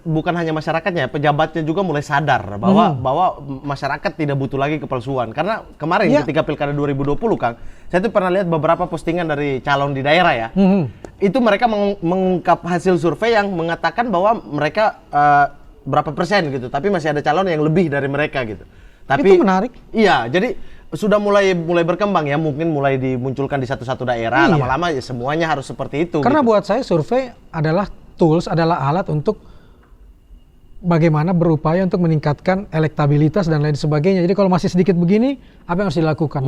bukan hanya masyarakatnya, pejabatnya juga mulai sadar bahwa masyarakat tidak butuh lagi kepalsuan. Karena kemarin ketika Pilkada 2020, Kang, saya tuh pernah lihat beberapa postingan dari calon di daerah ya. Itu mereka mengungkap hasil survei yang mengatakan bahwa mereka berapa persen gitu, tapi masih ada calon yang lebih dari mereka gitu. Tapi itu menarik. Iya, jadi sudah mulai berkembang ya, mungkin mulai dimunculkan di satu-satu daerah, lama-lama ya semuanya harus seperti itu. Karena gitu. Buat saya survei adalah tools, adalah alat untuk bagaimana berupaya untuk meningkatkan elektabilitas dan lain sebagainya. Jadi kalau masih sedikit begini, apa yang harus dilakukan?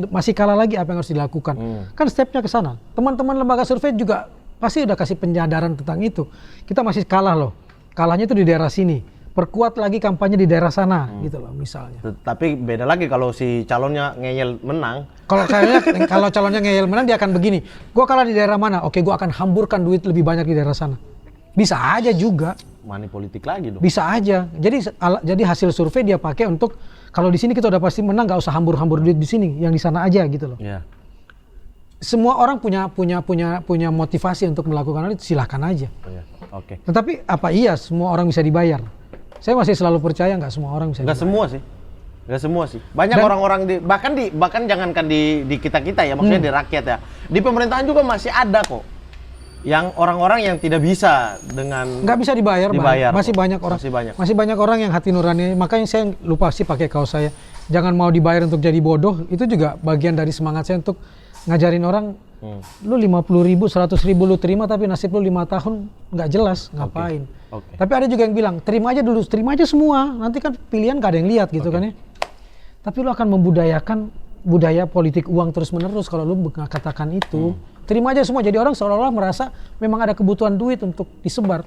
Masih kalah lagi, apa yang harus dilakukan? Kan stepnya ke sana. Teman-teman lembaga survei juga pasti udah kasih penyadaran tentang itu. Kita masih kalah loh. Kalahnya itu di daerah sini. Perkuat lagi kampanye di daerah sana, gitu loh misalnya. Tapi beda lagi kalau si calonnya ngeyel menang. Kalau calonnya ngeyel menang, dia akan begini. Gua kalah di daerah mana? Oke, gua akan hamburkan duit lebih banyak di daerah sana. Bisa aja juga. Money politik lagi dong. Bisa aja. Jadi hasil survei dia pakai untuk kalau di sini kita udah pasti menang, nggak usah hambur-hambur duit di sini, yang di sana aja gitu loh. Yeah. Semua orang punya motivasi untuk melakukan itu, silahkan aja. Yeah. Oke. Tetapi apa iya semua orang bisa dibayar? Saya masih selalu percaya nggak semua orang bisa. Nggak semua sih. Banyak orang-orang bahkan jangankan di kita ya, maksudnya di rakyat ya. Di pemerintahan juga masih ada kok. Yang orang-orang yang tidak bisa dengan nggak bisa dibayar. Masih banyak orang yang hati nurani. Makanya saya lupa sih pakai kaos saya. Jangan mau dibayar untuk jadi bodoh. Itu juga bagian dari semangat saya untuk ngajarin orang. Lu 50.000, 100.000 lu terima, tapi nasib lu 5 tahun nggak jelas, ngapain? Okay. Tapi ada juga yang bilang, terima aja dulu, terima aja semua, nanti kan pilihan gak ada yang lihat gitu kan ya. Tapi lu akan membudayakan budaya politik uang terus-menerus kalau lu katakan itu. Terima aja semua, jadi orang seolah-olah merasa memang ada kebutuhan duit untuk disebar.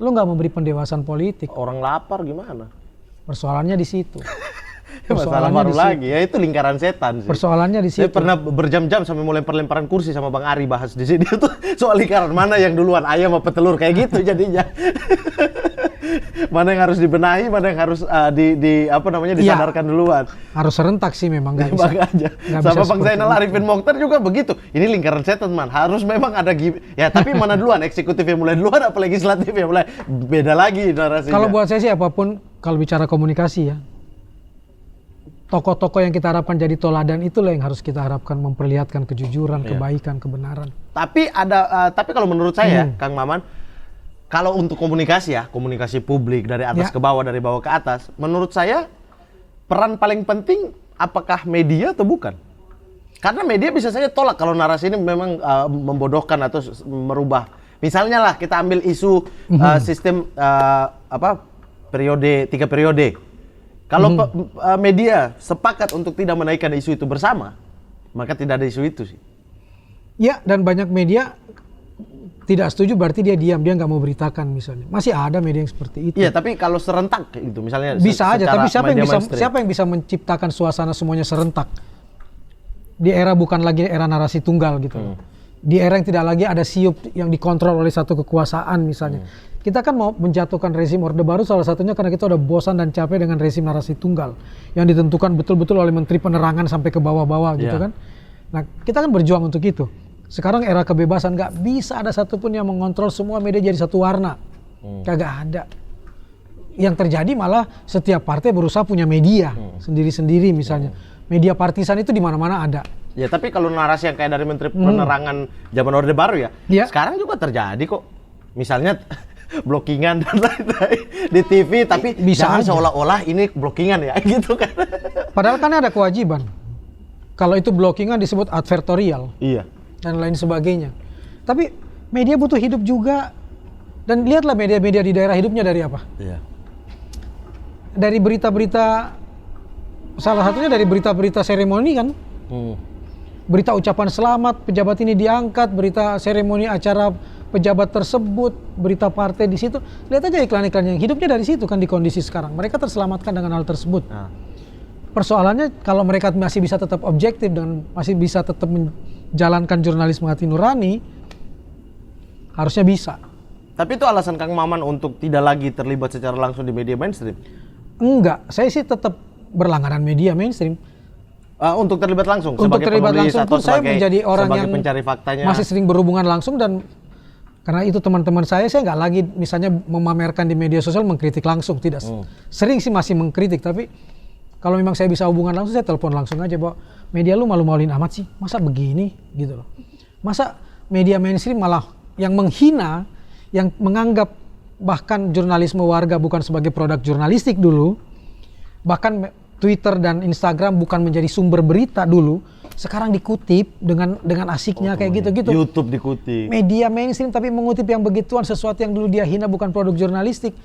Lu nggak memberi pendewasaan politik. Orang lapar gimana? Persoalannya di situ. Masalah baru lagi ya, itu lingkaran setan sih. Persoalannya di situ. Saya pernah berjam-jam sampai mau lempar-lemparan kursi sama Bang Ari bahas di sini tuh soal lingkaran mana yang duluan, ayam apa telur kayak gitu jadinya. Mana yang harus dibenahi, mana yang harus disadarkan duluan. Harus serentak sih memang, nggak bisa. Aja. Sama Bang Zainal Arifin Mokhtar juga begitu. Ini lingkaran setan man, harus memang ada ya, tapi mana duluan, eksekutif yang mulai duluan apa legislatif yang mulai, beda lagi narasinya. Kalau buat saya sih apapun, kalau bicara komunikasi ya, tokoh-tokoh yang kita harapkan jadi toladan itulah yang harus kita harapkan memperlihatkan kejujuran, kebaikan, kebenaran. Tapi kalau menurut saya, Kang Maman, kalau untuk komunikasi publik dari atas ke bawah, dari bawah ke atas, menurut saya peran paling penting apakah media atau bukan? Karena media bisa saja tolak kalau narasi ini memang membodohkan atau merubah. Misalnya lah kita ambil isu sistem 3 periode. Kalau media sepakat untuk tidak menaikkan isu itu bersama, maka tidak ada isu itu sih. Ya, dan banyak media tidak setuju berarti dia diam, dia nggak mau beritakan misalnya. Masih ada media yang seperti itu. Iya, tapi kalau serentak itu misalnya bisa aja, tapi siapa yang bisa menciptakan suasana semuanya serentak? Di era bukan lagi era narasi tunggal gitu. Di era yang tidak lagi ada siup yang dikontrol oleh satu kekuasaan misalnya. Kita kan mau menjatuhkan rezim Orde Baru salah satunya karena kita udah bosan dan capek dengan rezim narasi tunggal yang ditentukan betul-betul oleh Menteri Penerangan sampai ke bawah-bawah gitu kan. Nah, kita kan berjuang untuk itu. Sekarang era kebebasan, nggak bisa ada satupun yang mengontrol semua media jadi satu warna. Kagak ada. Yang terjadi malah setiap partai berusaha punya media sendiri-sendiri misalnya. Media partisan itu di mana-mana ada. Ya, tapi kalau narasi yang kayak dari Menteri Penerangan zaman Orde Baru ya, sekarang juga terjadi kok. Misalnya blockingan dan lain-lain di TV, tapi jangan seolah-olah ini blockingan ya gitu kan. Padahal kan ada kewajiban. Kalau itu blockingan disebut advertorial. Iya. Dan lain sebagainya. Tapi media butuh hidup juga. Dan lihatlah media-media di daerah hidupnya dari apa? Iya. Dari berita-berita salah satunya dari berita-berita seremoni kan. Berita ucapan selamat pejabat ini diangkat, berita seremoni acara pejabat tersebut, berita partai di situ. Lihat aja iklan-iklan yang hidupnya dari situ kan di kondisi sekarang. Mereka terselamatkan dengan hal tersebut. Persoalannya kalau mereka masih bisa tetap objektif dan masih bisa tetap menjalankan jurnalisme hati nurani, harusnya bisa. Tapi itu alasan Kang Maman untuk tidak lagi terlibat secara langsung di media mainstream? Enggak, saya sih tetap berlangganan media mainstream. Untuk terlibat langsung? Untuk terlibat langsung pun saya menjadi orang yang pencari faktanya, masih sering berhubungan langsung, dan karena itu teman-teman saya nggak lagi misalnya memamerkan di media sosial mengkritik langsung, tidak. Sering sih masih mengkritik, tapi kalau memang saya bisa hubungan langsung, saya telepon langsung aja, bahwa media lu malu-maluin amat sih, masa begini gitu loh. Masa media mainstream malah yang menghina, yang menganggap bahkan jurnalisme warga bukan sebagai produk jurnalistik dulu, bahkan Twitter dan Instagram bukan menjadi sumber berita dulu, sekarang dikutip dengan asiknya kayak gitu-gitu. YouTube dikutip. Media mainstream tapi mengutip yang begituan, sesuatu yang dulu dia hina bukan produk jurnalistik.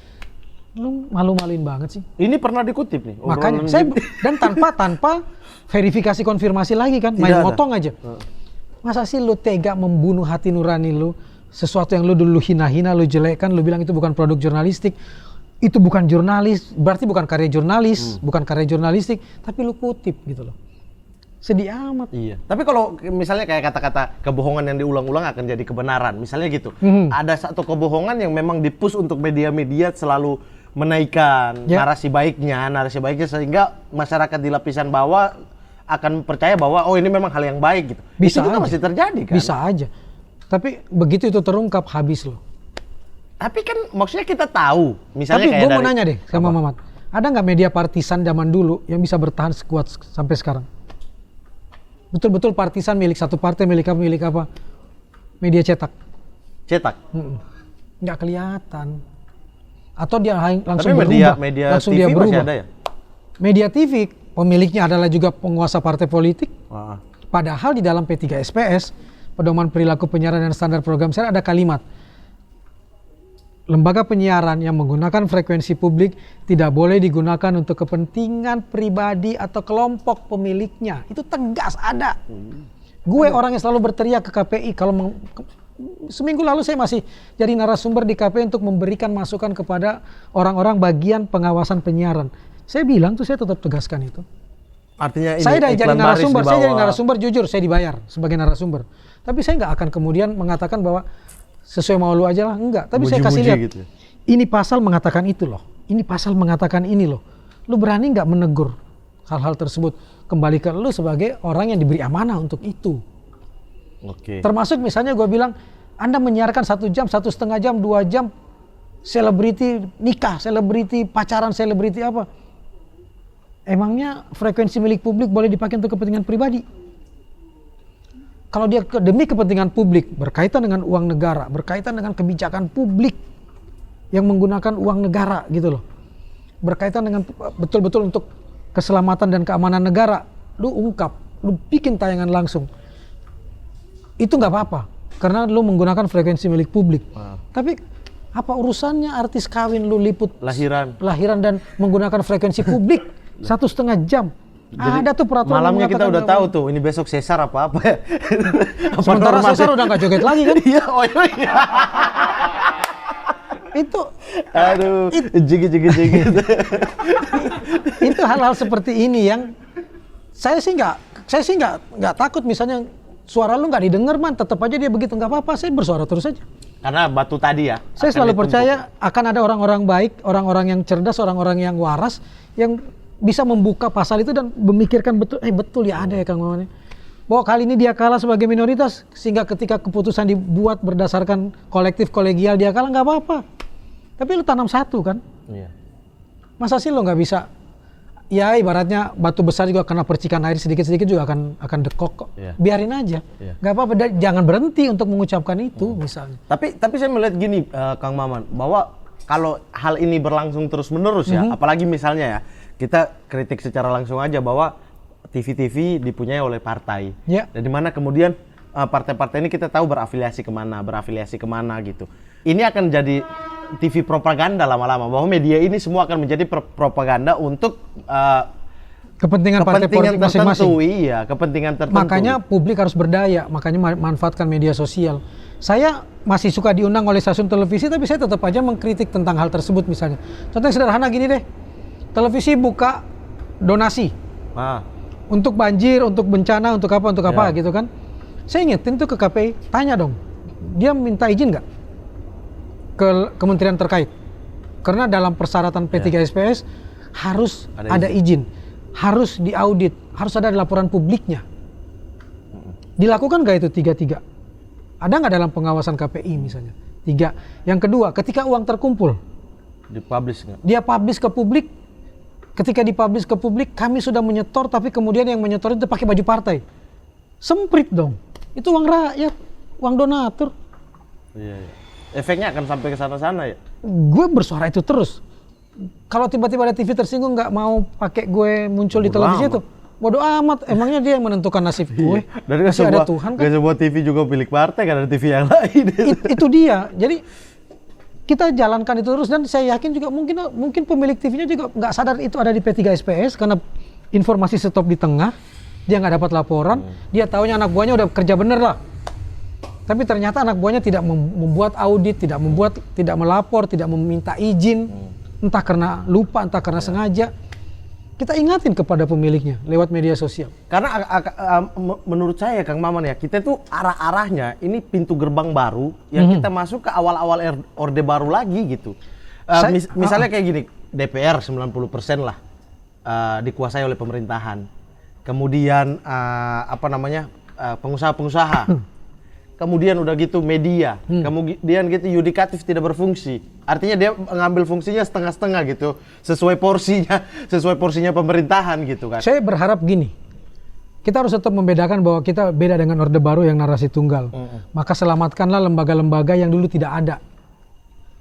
Lu malu-maluin banget sih. Ini pernah dikutip nih. Makanya saya dan tanpa verifikasi konfirmasi lagi kan, main motong aja. Masa sih lu tega membunuh hati nurani lu, sesuatu yang lu dulu hina-hina, lu jelekkan, lu bilang itu bukan produk jurnalistik. Itu bukan jurnalis, berarti bukan karya jurnalis, bukan karya jurnalistik, tapi lu kutip gitu loh. Sedih amat. Iya. Tapi kalau misalnya kayak kata-kata kebohongan yang diulang-ulang akan jadi kebenaran, misalnya gitu. Ada satu kebohongan yang memang dipush untuk media-media selalu menaikkan narasi baiknya sehingga masyarakat di lapisan bawah akan percaya bahwa oh ini memang hal yang baik gitu. Bisa itu juga aja. masih terjadi kan? Bisa aja. Tapi begitu itu terungkap, habis loh. Tapi kan maksudnya kita tahu, misalnya tapi kayak gue mau nanya deh sama Mamat, ada nggak media partisan zaman dulu yang bisa bertahan sekuat sampai sekarang? Betul-betul partisan milik satu partai, milik apa? Media cetak. Cetak? Nggak kelihatan. Atau dia langsung tapi berubah, media langsung TV dia berubah. masih ada ya? Media TV pemiliknya adalah juga penguasa partai politik. Padahal di dalam P3 SPS, Pedoman Perilaku Penyiaran dan Standar Program Siaran, ada kalimat, lembaga penyiaran yang menggunakan frekuensi publik tidak boleh digunakan untuk kepentingan pribadi atau kelompok pemiliknya. Itu tegas ada. Gue orang yang selalu berteriak ke KPI. Seminggu lalu saya masih jadi narasumber di KPI untuk memberikan masukan kepada orang-orang bagian pengawasan penyiaran. Saya bilang tuh, saya tetap tegaskan itu. Artinya ini saya jadi narasumber, jujur saya dibayar sebagai narasumber. Tapi saya nggak akan kemudian mengatakan bahwa sesuai mau lu aja lah, enggak. Tapi saya kasih lihat, gitu. Ini pasal mengatakan itu loh. Ini pasal mengatakan ini loh. Lu berani nggak menegur hal-hal tersebut? Kembali ke lu sebagai orang yang diberi amanah untuk itu. Termasuk misalnya gue bilang, Anda menyiarkan 1 jam, 1,5 jam, 2 jam, selebriti nikah, selebriti pacaran, selebriti apa. Emangnya frekuensi milik publik boleh dipakai untuk kepentingan pribadi? Kalau dia demi kepentingan publik, berkaitan dengan uang negara, berkaitan dengan kebijakan publik yang menggunakan uang negara gitu loh, berkaitan dengan betul-betul untuk keselamatan dan keamanan negara, lu ungkap, lu bikin tayangan langsung, itu nggak apa-apa, karena lu menggunakan frekuensi milik publik. Tapi apa urusannya artis kawin lu liput lahiran dan menggunakan frekuensi publik 1,5 jam? Jadi, ada tuh peraturan malamnya kita udah tahu tuh ini besok sesar apa ya. Sementara sesar udah nggak joget lagi kan? Iya, oh iya. Itu aduh, jigi. Itu hal-hal seperti ini yang saya sih nggak takut, misalnya suara lu nggak didengar man, tetap aja dia begitu, nggak apa-apa, saya bersuara terus aja. Karena batu tadi ya. Saya selalu percaya akan ada orang-orang baik, orang-orang yang cerdas, orang-orang yang waras yang bisa membuka pasal itu dan memikirkan betul ya ada ya Kang Maman, bahwa kali ini dia kalah sebagai minoritas, sehingga ketika keputusan dibuat berdasarkan kolektif kolegial dia kalah, nggak apa-apa. Tapi lu tanam satu kan. Iya. Masa sih lo nggak bisa? Ya ibaratnya batu besar juga karena percikan air sedikit-sedikit juga akan dekok kok. Iya. Biarin aja. Iya. Nggak apa-apa, jangan berhenti untuk mengucapkan itu misalnya. Tapi saya melihat gini Kang Maman, bahwa kalau hal ini berlangsung terus-menerus ya, apalagi misalnya ya, kita kritik secara langsung aja bahwa TV-TV dipunyai oleh partai. Dan dimana kemudian partai-partai ini kita tahu berafiliasi kemana gitu. Ini akan jadi TV propaganda lama-lama, bahwa media ini semua akan menjadi propaganda untuk kepentingan partai politik masing-masing. Iya, kepentingan tertentu. Makanya publik harus berdaya, makanya manfaatkan media sosial. Saya masih suka diundang oleh stasiun televisi, tapi saya tetap aja mengkritik tentang hal tersebut misalnya. Contoh yang sederhana gini deh, televisi buka donasi untuk banjir, untuk bencana, untuk apa gitu kan. Saya ingetin tuh ke KPI, tanya dong, dia minta izin nggak ke kementerian terkait? Karena dalam persyaratan P3SPS harus ada izin. Harus diaudit, harus ada laporan publiknya. Dilakukan nggak itu 3-3? Ada nggak dalam pengawasan KPI misalnya? 3. Yang kedua, ketika uang terkumpul, dipublish nggak? Dia publish ke publik. Ketika dipublish ke publik, kami sudah menyetor, tapi kemudian yang menyetor itu pakai baju partai. Semprit dong. Itu uang rakyat, uang donatur. Iya. Efeknya akan sampai ke sana-sana ya? Gue bersuara itu terus. Kalau tiba-tiba ada TV tersinggung nggak mau pakai gue muncul di televisi itu, bodoh amat. Emangnya dia yang menentukan nasib gue? Dan ada Tuhan kan? Gak sebuah TV juga milik partai, kan ada TV yang lain. Itu dia. Jadi kita jalankan itu terus, dan saya yakin juga mungkin pemilik TV-nya juga nggak sadar itu ada di P3SPS karena informasi stop di tengah, dia nggak dapat laporan, dia taunya anak buahnya udah kerja bener lah. Tapi ternyata anak buahnya tidak membuat audit, tidak melapor, tidak meminta izin. Entah karena lupa, entah karena sengaja. Kita ingatin kepada pemiliknya lewat media sosial. Karena menurut saya Kang Maman ya, kita tuh arah-arahnya ini pintu gerbang baru yang kita masuk ke awal-awal Orde Baru lagi gitu. Misalnya kayak gini, DPR 90% lah dikuasai oleh pemerintahan. Kemudian pengusaha-pengusaha. Kemudian udah gitu media, kemudian gitu yudikatif tidak berfungsi. Artinya dia mengambil fungsinya setengah-setengah gitu, sesuai porsinya pemerintahan gitu kan. Saya berharap gini, kita harus tetap membedakan bahwa kita beda dengan Orde Baru yang narasi tunggal. Maka selamatkanlah lembaga-lembaga yang dulu tidak ada.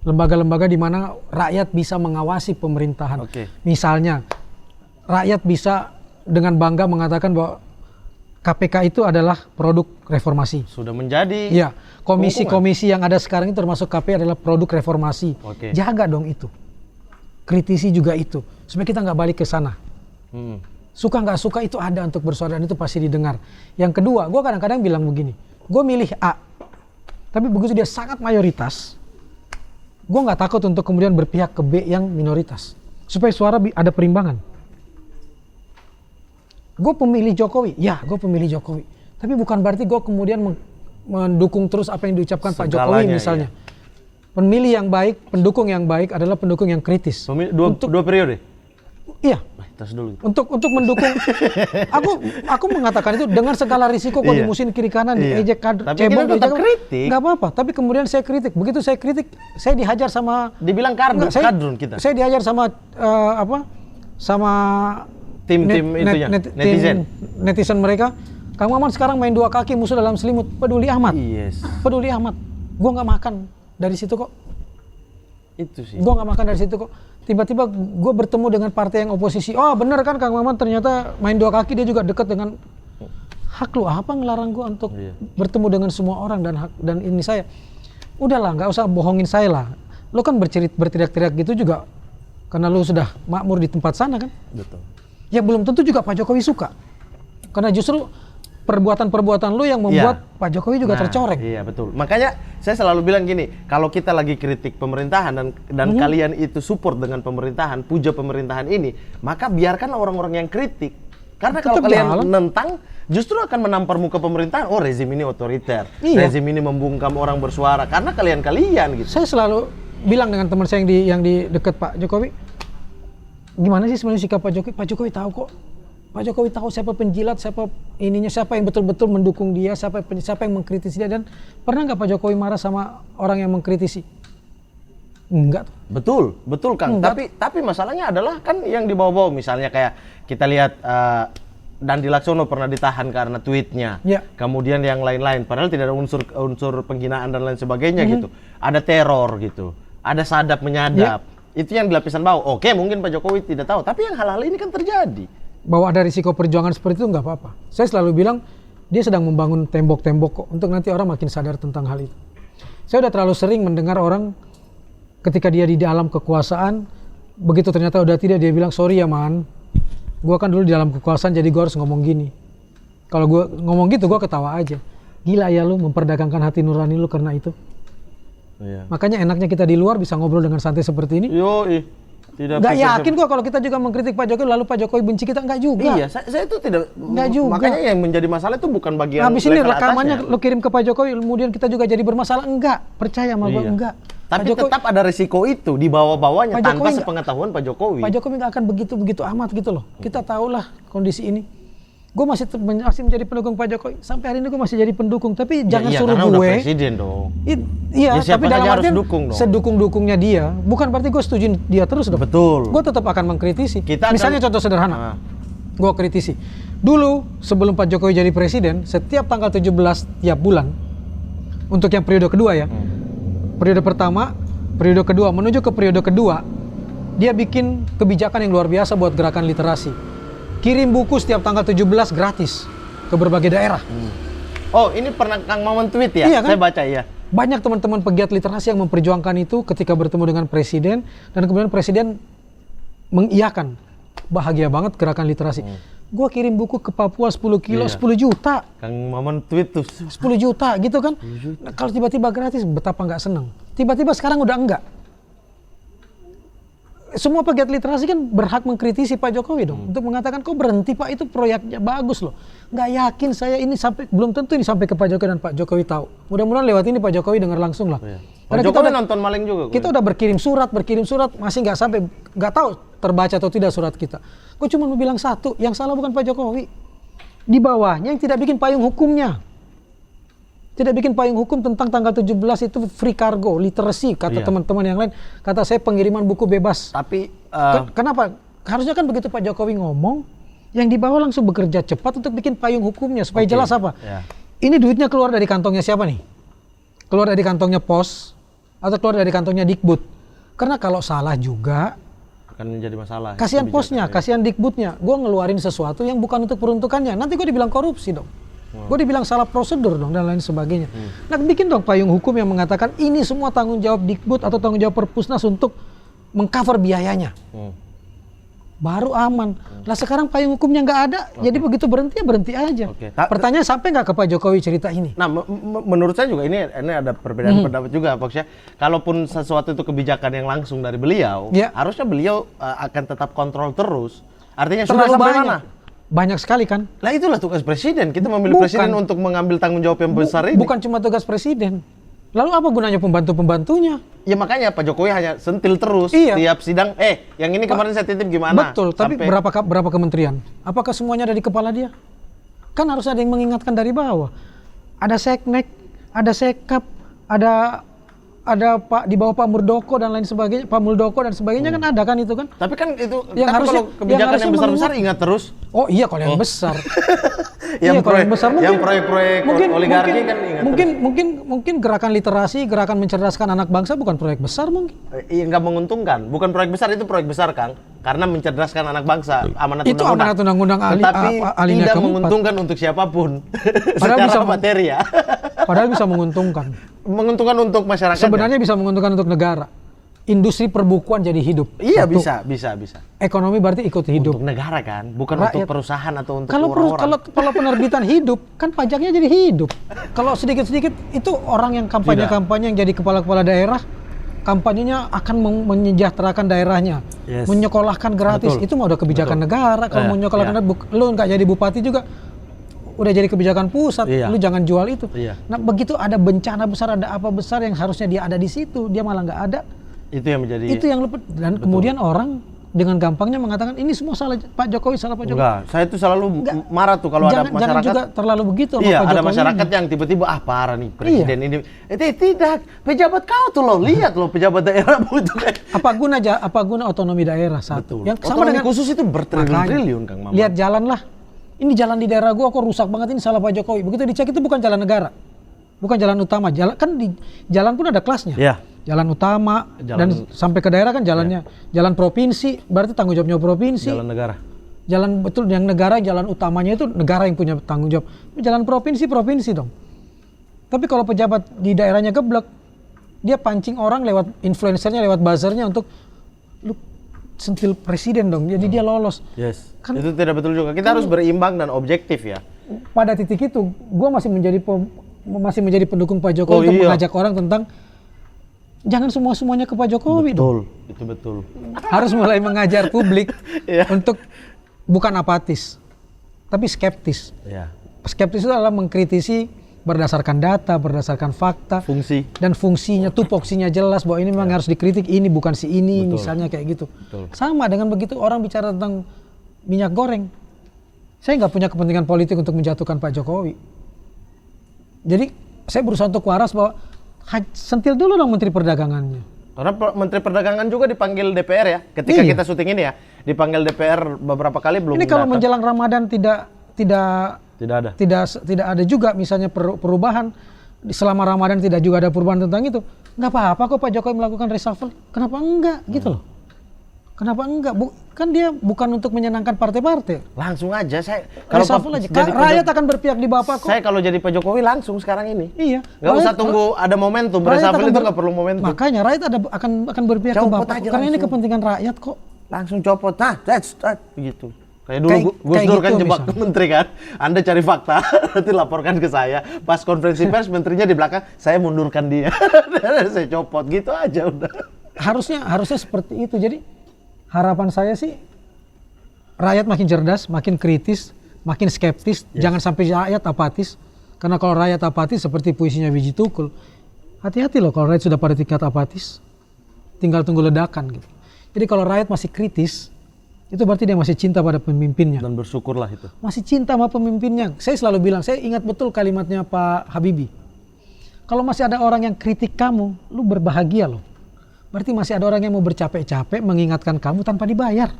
Lembaga-lembaga di mana rakyat bisa mengawasi pemerintahan. Misalnya, rakyat bisa dengan bangga mengatakan bahwa KPK itu adalah produk reformasi. Sudah menjadi. Iya, komisi-komisi yang ada sekarang itu termasuk KPK adalah produk reformasi. Jaga dong itu. Kritisi juga itu, supaya kita nggak balik ke sana. Suka nggak suka itu ada untuk bersuara, dan itu pasti didengar. Yang kedua, gue kadang-kadang bilang begini, gue milih A, tapi begitu dia sangat mayoritas, gue nggak takut untuk kemudian berpihak ke B yang minoritas, supaya suara ada perimbangan. Gue pemilih Jokowi, ya gue pemilih Jokowi. Tapi bukan berarti gue kemudian mendukung terus apa yang diucapkan Pak Jokowi misalnya. Iya. Pemilih yang baik, pendukung yang baik adalah pendukung yang kritis. Dua periode? Iya. Tas dulu. Untuk mendukung, aku mengatakan itu dengan segala risiko kok dimusuhin kiri kanan, diejek cebong, tetap kritik. Nggak apa-apa, tapi kemudian saya kritik. Begitu saya kritik, saya dihajar sama... Dibilang kadrun kita. Saya dihajar sama sama tim netizen mereka. Kang Maman sekarang main dua kaki, musuh dalam selimut. Peduli amat. Yes. Peduli amat. Gua nggak makan dari situ kok. Itu sih. Gua nggak makan dari situ kok. Tiba-tiba gue bertemu dengan partai yang oposisi. Oh bener kan Kang Maman ternyata main dua kaki, dia juga dekat dengan hak lu. Apa ngelarang gue untuk bertemu dengan semua orang dan ini saya. Udahlah, nggak usah bohongin saya lah. Lu kan berteriak-teriak gitu juga karena lu sudah makmur di tempat sana kan. Betul. Ya belum tentu juga Pak Jokowi suka. Karena justru perbuatan-perbuatan lu yang membuat Pak Jokowi juga tercoreng. Iya betul. Makanya saya selalu bilang gini, kalau kita lagi kritik pemerintahan dan kalian itu support dengan pemerintahan, puja pemerintahan ini, maka biarkanlah orang-orang yang kritik. Karena kalau kalian nentang, justru akan menampar muka pemerintahan. Oh rezim ini otoriter, rezim ini membungkam orang bersuara. Karena kalian gitu. Saya selalu bilang dengan teman saya yang di dekat Pak Jokowi, gimana sih sebenarnya sikap Pak Jokowi? Pak Jokowi tahu kok. Pak Jokowi tahu siapa penjilat, siapa yang betul-betul mendukung dia, siapa yang mengkritisi dia. Dan pernah nggak Pak Jokowi marah sama orang yang mengkritisi? Enggak. Betul Kang. Tapi masalahnya adalah kan yang dibawa-bawa, misalnya kayak kita lihat Dandi Laksono pernah ditahan karena tweetnya. Kemudian yang lain-lain, padahal tidak ada unsur penghinaan dan lain sebagainya gitu. Ada teror gitu. Ada sadap menyadap. Itu yang di lapisan bawah. Oke, mungkin Pak Jokowi tidak tahu, tapi yang hal-hal ini kan terjadi. Bahwa ada risiko perjuangan seperti itu nggak apa-apa. Saya selalu bilang dia sedang membangun tembok-tembok kok untuk nanti orang makin sadar tentang hal itu. Saya udah terlalu sering mendengar orang ketika dia di dalam kekuasaan, begitu ternyata udah tidak, dia bilang sorry ya man, Gua kan dulu di dalam kekuasaan jadi gua harus ngomong gini. Kalau gua ngomong gitu gua ketawa aja. Gila ya lu memperdagangkan hati nurani lu karena itu. Iya. Makanya enaknya kita di luar bisa ngobrol dengan santai seperti ini. Nggak yakin kok kalau kita juga mengkritik Pak Jokowi lalu Pak Jokowi benci kita, nggak juga. Iya, saya itu tidak. Nggak juga. Makanya yang menjadi masalah itu bukan bagian habis ini level rekamannya atasnya. lu kirim ke Pak Jokowi, kemudian kita juga jadi bermasalah. Enggak, percaya sama gua, enggak. Tapi Pak Jokowi, tetap ada resiko itu di bawah-bawahnya Pak tanpa Jokowi sepengetahuan Pak Jokowi. Pak Jokowi nggak akan begitu amat gitu loh. Kita tahulah kondisi ini. Gue masih menjadi pendukung Pak Jokowi. Sampai hari ini gue masih jadi pendukung. Tapi jangan suruh karena gue. Udah presiden dong. Iya, tapi dalam harus artian dukung dong. sedukung-dukungnya dia. Bukan berarti gue setuju dia terus dong. Betul. Gue tetap akan mengkritisi. Misalnya contoh sederhana. Nah. Gue kritisi. Dulu sebelum Pak Jokowi jadi presiden, setiap tanggal 17 tiap bulan, untuk yang periode kedua ya. Periode pertama, periode kedua, menuju ke periode kedua, dia bikin kebijakan yang luar biasa buat gerakan literasi. Kirim buku setiap tanggal 17 gratis ke berbagai daerah. Oh, ini pernah Kang Maman tweet ya? Iya, kan? Saya baca ya. Banyak teman-teman pegiat literasi yang memperjuangkan itu ketika bertemu dengan presiden, dan kemudian presiden mengiyakan. Bahagia banget gerakan literasi. Gua kirim buku ke Papua 10 kilo, 10 juta. Kang Maman tweet tuh. 10 juta gitu kan. Nah, kalau tiba-tiba gratis, betapa nggak seneng. Tiba-tiba sekarang udah enggak. Semua pegiat literasi kan berhak mengkritisi Pak Jokowi dong, untuk mengatakan kok berhenti Pak, itu proyeknya bagus loh. Nggak yakin saya ini sampai, belum tentu ini sampai ke Pak Jokowi dan Pak Jokowi tahu. Mudah-mudahan lewat ini Pak Jokowi dengar langsung lah. Pak Jokowi nonton maling juga. Kita udah berkirim surat, masih nggak sampai, nggak tahu terbaca atau tidak surat kita. Gue cuma mau bilang satu, yang salah bukan Pak Jokowi. Di bawahnya yang tidak bikin payung hukumnya. Tidak bikin payung hukum tentang tanggal 17 itu free cargo, literacy, kata teman-teman yang lain. Kata saya pengiriman buku bebas. Tapi kenapa? Harusnya kan begitu Pak Jokowi ngomong, yang di bawah langsung bekerja cepat untuk bikin payung hukumnya supaya jelas apa. Ini duitnya keluar dari kantongnya siapa nih? Keluar dari kantongnya Pos atau keluar dari kantongnya Dikbud? Karena kalau salah juga akan menjadi masalah. Kasihan Posnya, kasihan Dikbudnya. Gue ngeluarin sesuatu yang bukan untuk peruntukannya. Nanti gue dibilang korupsi dong. Gue dibilang salah prosedur dong dan lain sebagainya. Nah, bikin dong payung hukum yang mengatakan ini semua tanggung jawab Dikbud atau tanggung jawab Perpusnas untuk mengcover biayanya. Baru aman. Lah sekarang payung hukumnya nggak ada, jadi begitu berhenti ya berhenti aja. Pertanyaan sampai nggak ke Pak Jokowi cerita ini? Nah, menurut saya juga ini ada perbedaan pendapat juga, Fox ya. Kalaupun sesuatu itu kebijakan yang langsung dari beliau, harusnya beliau akan tetap kontrol terus. Artinya sudah sampai mana? Banyak sekali kan. Lah itulah tugas presiden. Kita memilih presiden untuk mengambil tanggung jawab yang besar ini. Bukan cuma tugas presiden. Lalu apa gunanya pembantu-pembantunya? Ya makanya Pak Jokowi hanya sentil terus tiap sidang. Yang ini kemarin saya titip gimana? Betul, tapi berapa kementerian? Apakah semuanya ada di kepala dia? Kan harus ada yang mengingatkan dari bawah. Ada Seknek, ada Sekap, ada Pak di bawah Pak Muldoko dan lain sebagainya, Pak Muldoko dan sebagainya kan ada kan itu kan. Tapi kan itu yang tapi harusnya, kalau kebijakan yang besar-besar ingat terus. Oh iya kalau yang besar. yang proyek besar yang proyek-proyek oligarki kan ingat mungkin gerakan literasi, gerakan mencerdaskan anak bangsa bukan proyek besar mungkin. Iya nggak menguntungkan. Bukan proyek besar, itu proyek besar Kang. Karena mencerdaskan anak bangsa, amanat itu amanat undang-undang tapi tidak menguntungkan untuk siapapun. Secara materi ya. Padahal bisa menguntungkan. Menguntungkan untuk masyarakat. Sebenarnya bisa menguntungkan untuk negara. Industri perbukuan jadi hidup. Iya, bisa. Ekonomi berarti ikut hidup. Untuk negara kan, bukan rakyat. Untuk perusahaan atau untuk orang-orang. Kalau penerbitan hidup, kan pajaknya jadi hidup. Kalau sedikit-sedikit itu orang yang kampanye-kampanye yang jadi kepala-kepala daerah, kampanyenya akan menyejahterakan daerahnya, menyekolahkan gratis. Itu mau udah kebijakan negara. Kalau mau menyekolahkan, lu nggak jadi bupati juga, udah jadi kebijakan pusat, lu jangan jual itu. Nah begitu ada bencana besar, ada apa besar yang harusnya dia ada di situ, dia malah nggak ada. Itu yang menjadi. Itu yang lupa. Dan kemudian orang dengan gampangnya mengatakan ini semua salah Pak Jokowi, salah Pak Jokowi. Enggak, saya itu selalu marah tuh kalau ada masyarakat. Jangan juga terlalu begitu sama Pak Jokowi. Ada masyarakat yang tiba-tiba parah nih presiden ini. Tidak, pejabat kau tuh loh, lihat loh pejabat daerah itu kan. Apa guna otonomi daerah satu? Yang sama dengan khusus itu bertriliun-triliun Kang Maman. Lihat jalan lah. Ini jalan di daerah gua kok rusak banget, ini salah Pak Jokowi. Begitu dicek itu bukan jalan negara. Bukan jalan utama. Jalan di jalan pun ada kelasnya. Jalan utama dan sampai ke daerah kan jalannya. Jalan provinsi berarti tanggung jawabnya provinsi. Jalan negara. Jalan betul yang negara, jalan utamanya itu negara yang punya tanggung jawab. Jalan provinsi dong. Tapi kalau pejabat di daerahnya geblek, dia pancing orang lewat influencernya, lewat buzzernya untuk lu sentil presiden dong, jadi dia lolos. Yes. Kan, itu tidak betul juga. Kita harus berimbang dan objektif ya. Pada titik itu, gue masih menjadi pendukung Pak Jokowi untuk mengajak orang tentang jangan semuanya ke Pak Jokowi. Betul, itu betul. Harus mulai mengajar publik untuk bukan apatis, tapi skeptis. Skeptis itu adalah mengkritisi berdasarkan data, berdasarkan fakta, fungsi dan fungsinya, tupoksinya jelas bahwa ini memang harus dikritik, ini bukan si ini, misalnya kayak gitu. Sama dengan begitu orang bicara tentang minyak goreng. Saya nggak punya kepentingan politik untuk menjatuhkan Pak Jokowi. Jadi saya berusaha untuk waras bahwa sentil dulu dong Menteri Perdagangannya. Karena Menteri Perdagangan juga dipanggil DPR ya. Ketika kita syuting ini ya, dipanggil DPR beberapa kali belum. Ini kalau menjelang Ramadan tidak ada juga misalnya perubahan selama Ramadan, tidak juga ada perubahan tentang itu. Nggak apa-apa kok Pak Jokowi melakukan reshuffle. Kenapa enggak gitu loh? Kenapa enggak? Kan dia bukan untuk menyenangkan partai-partai. Langsung aja saya. Kalau rakyat akan berpihak di Bapak kok. Saya kalau jadi Pak Jokowi langsung sekarang ini. Iya. Nggak usah tunggu ada momentum. Reshuffle itu nggak perlu momentum. Makanya rakyat akan berpihak ke Bapak. Karena ini kepentingan rakyat kok. Langsung copot. Nah, that's begitu. Kayak dulu Gus Dur kan jebak menteri kan. Anda cari fakta, nanti laporkan ke saya. Pas konferensi pers menterinya di belakang, saya mundurkan dia. Saya copot gitu aja udah. Harusnya seperti itu. Jadi harapan saya sih rakyat makin cerdas, makin kritis, makin skeptis. Jangan sampai rakyat apatis. Karena kalau rakyat apatis seperti puisinya Wiji Tukul, hati-hati loh kalau rakyat sudah pada tingkat apatis. Tinggal tunggu ledakan gitu. Jadi kalau rakyat masih kritis, itu berarti dia masih cinta pada pemimpinnya. Dan bersyukurlah itu. Masih cinta sama pemimpinnya. Saya selalu bilang, saya ingat betul kalimatnya Pak Habibie. Kalau masih ada orang yang kritik kamu, lu berbahagia loh. Berarti masih ada orang yang mau bercapek-capek mengingatkan kamu tanpa dibayar.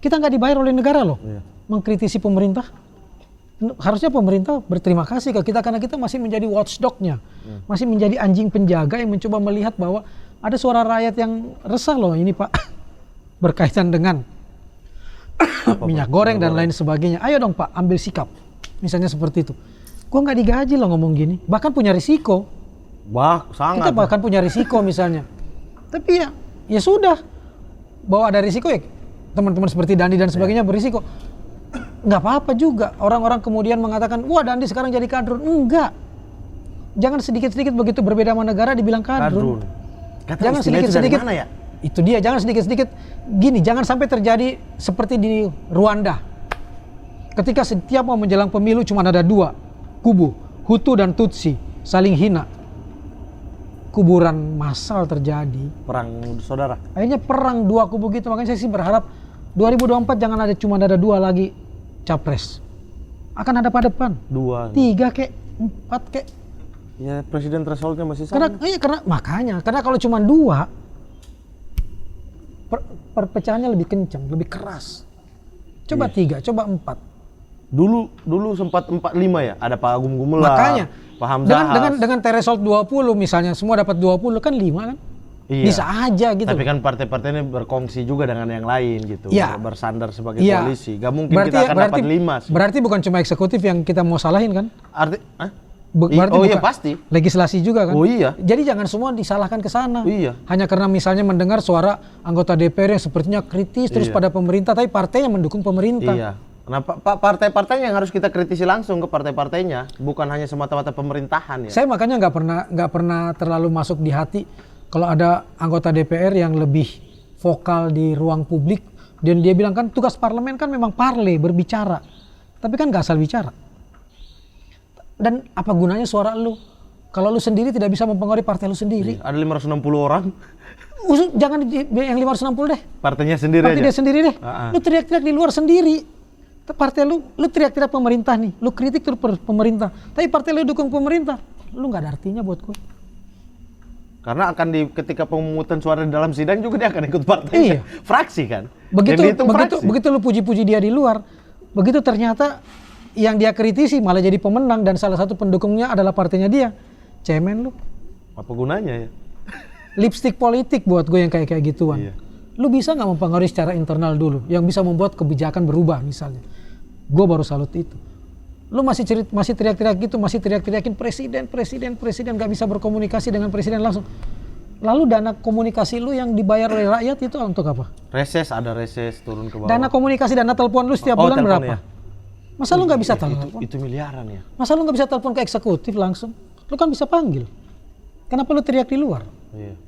Kita nggak dibayar oleh negara loh. Mengkritisi pemerintah. Harusnya pemerintah berterima kasih ke kita karena kita masih menjadi watchdog-nya. Masih menjadi anjing penjaga yang mencoba melihat bahwa ada suara rakyat yang resah loh ini Pak. Berkaitan dengan minyak goreng dan lain sebagainya. Ayo dong Pak, ambil sikap. Misalnya seperti itu. Gua nggak digaji loh ngomong gini. Bahkan punya risiko. Sangat. Kita bahkan punya risiko misalnya. Tapi ya sudah. Bahwa ada risiko ya teman-teman seperti Dandi dan sebagainya berisiko. Nggak apa-apa juga. Orang-orang kemudian mengatakan, wah Dandi sekarang jadi kadrun. Enggak. Jangan sedikit-sedikit begitu berbeda sama negara dibilang kadrun. Jangan sedikit-sedikit. Ya? Itu dia, jangan sedikit-sedikit gini, jangan sampai terjadi seperti di Rwanda. Ketika setiap mau menjelang pemilu cuma ada dua kubu, Hutu dan Tutsi, saling hina. Kuburan massal terjadi. Perang saudara. Akhirnya perang dua kubu gitu, makanya saya sih berharap 2024 jangan cuma ada dua lagi capres. Akan ada pada depan. 2. 3 kek, 4 kek. Ya presiden thresholdnya masih sama. Karena kalau cuma 2 perpecahannya lebih kencang, lebih keras. Coba 3, coba 4. Dulu sempat 4-5 ya, ada Pak Agung Gumelar, makanya Pak Hamzahas. Dengan threshold 20 misalnya, semua dapat 20 kan 5 kan? Iya. Bisa aja gitu. Tapi kan partai-partai ini berkongsi juga dengan yang lain gitu, bersandar sebagai koalisi. Gak mungkin berarti, kita akan dapat 5 sih. Berarti bukan cuma eksekutif yang kita mau salahin kan? Iya pasti. Legislasi juga kan? Oh iya. Jadi jangan semua disalahkan ke sana. Iya. Hanya karena misalnya mendengar suara anggota DPR yang sepertinya kritis terus pada pemerintah, tapi partainya mendukung pemerintah. Iya. Kenapa partai-partainya yang harus kita kritisi langsung ke partai-partainya, bukan hanya semata-mata pemerintahan ya. Saya makanya nggak pernah terlalu masuk di hati kalau ada anggota DPR yang lebih vokal di ruang publik dan dia bilang kan tugas parlemen kan memang parle, berbicara. Tapi kan nggak asal bicara. Dan apa gunanya suara lu kalau lu sendiri tidak bisa mempengaruhi partai lu sendiri? Ada 560 orang. Jangan yang 560 deh. Partainya sendiri Partai aja. Dia sendiri deh. Lu teriak-teriak di luar sendiri. Partai lu teriak-teriak pemerintah nih. Lu kritik terus pemerintah. Tapi partai lu dukung pemerintah. Lu nggak ada artinya buat gue. Karena akan ketika pemungutan suara di dalam sidang juga dia akan ikut partainya. Iya. Fraksi kan. Begitu lu puji-puji dia di luar. Begitu ternyata yang dia kritisi malah jadi pemenang dan salah satu pendukungnya adalah partainya dia. Cemen lu. Apa gunanya ya? Lipstick politik buat gue yang kayak gituan. Iya. Lu bisa nggak mempengaruhi secara internal dulu, yang bisa membuat kebijakan berubah misalnya. Gue baru salut itu. Lu masih teriak-teriak gitu, masih teriak-teriakin presiden, nggak bisa berkomunikasi dengan presiden langsung. Lalu dana komunikasi lu yang dibayar oleh rakyat itu untuk apa? Ada reses turun ke bawah. Dana komunikasi, dana telepon lu setiap bulan telepon berapa? ya? Masa lu nggak bisa telepon? Itu miliaran ya. Masa lu nggak bisa telepon ke eksekutif langsung? Lu kan bisa panggil. Kenapa lu teriak di luar? Iya.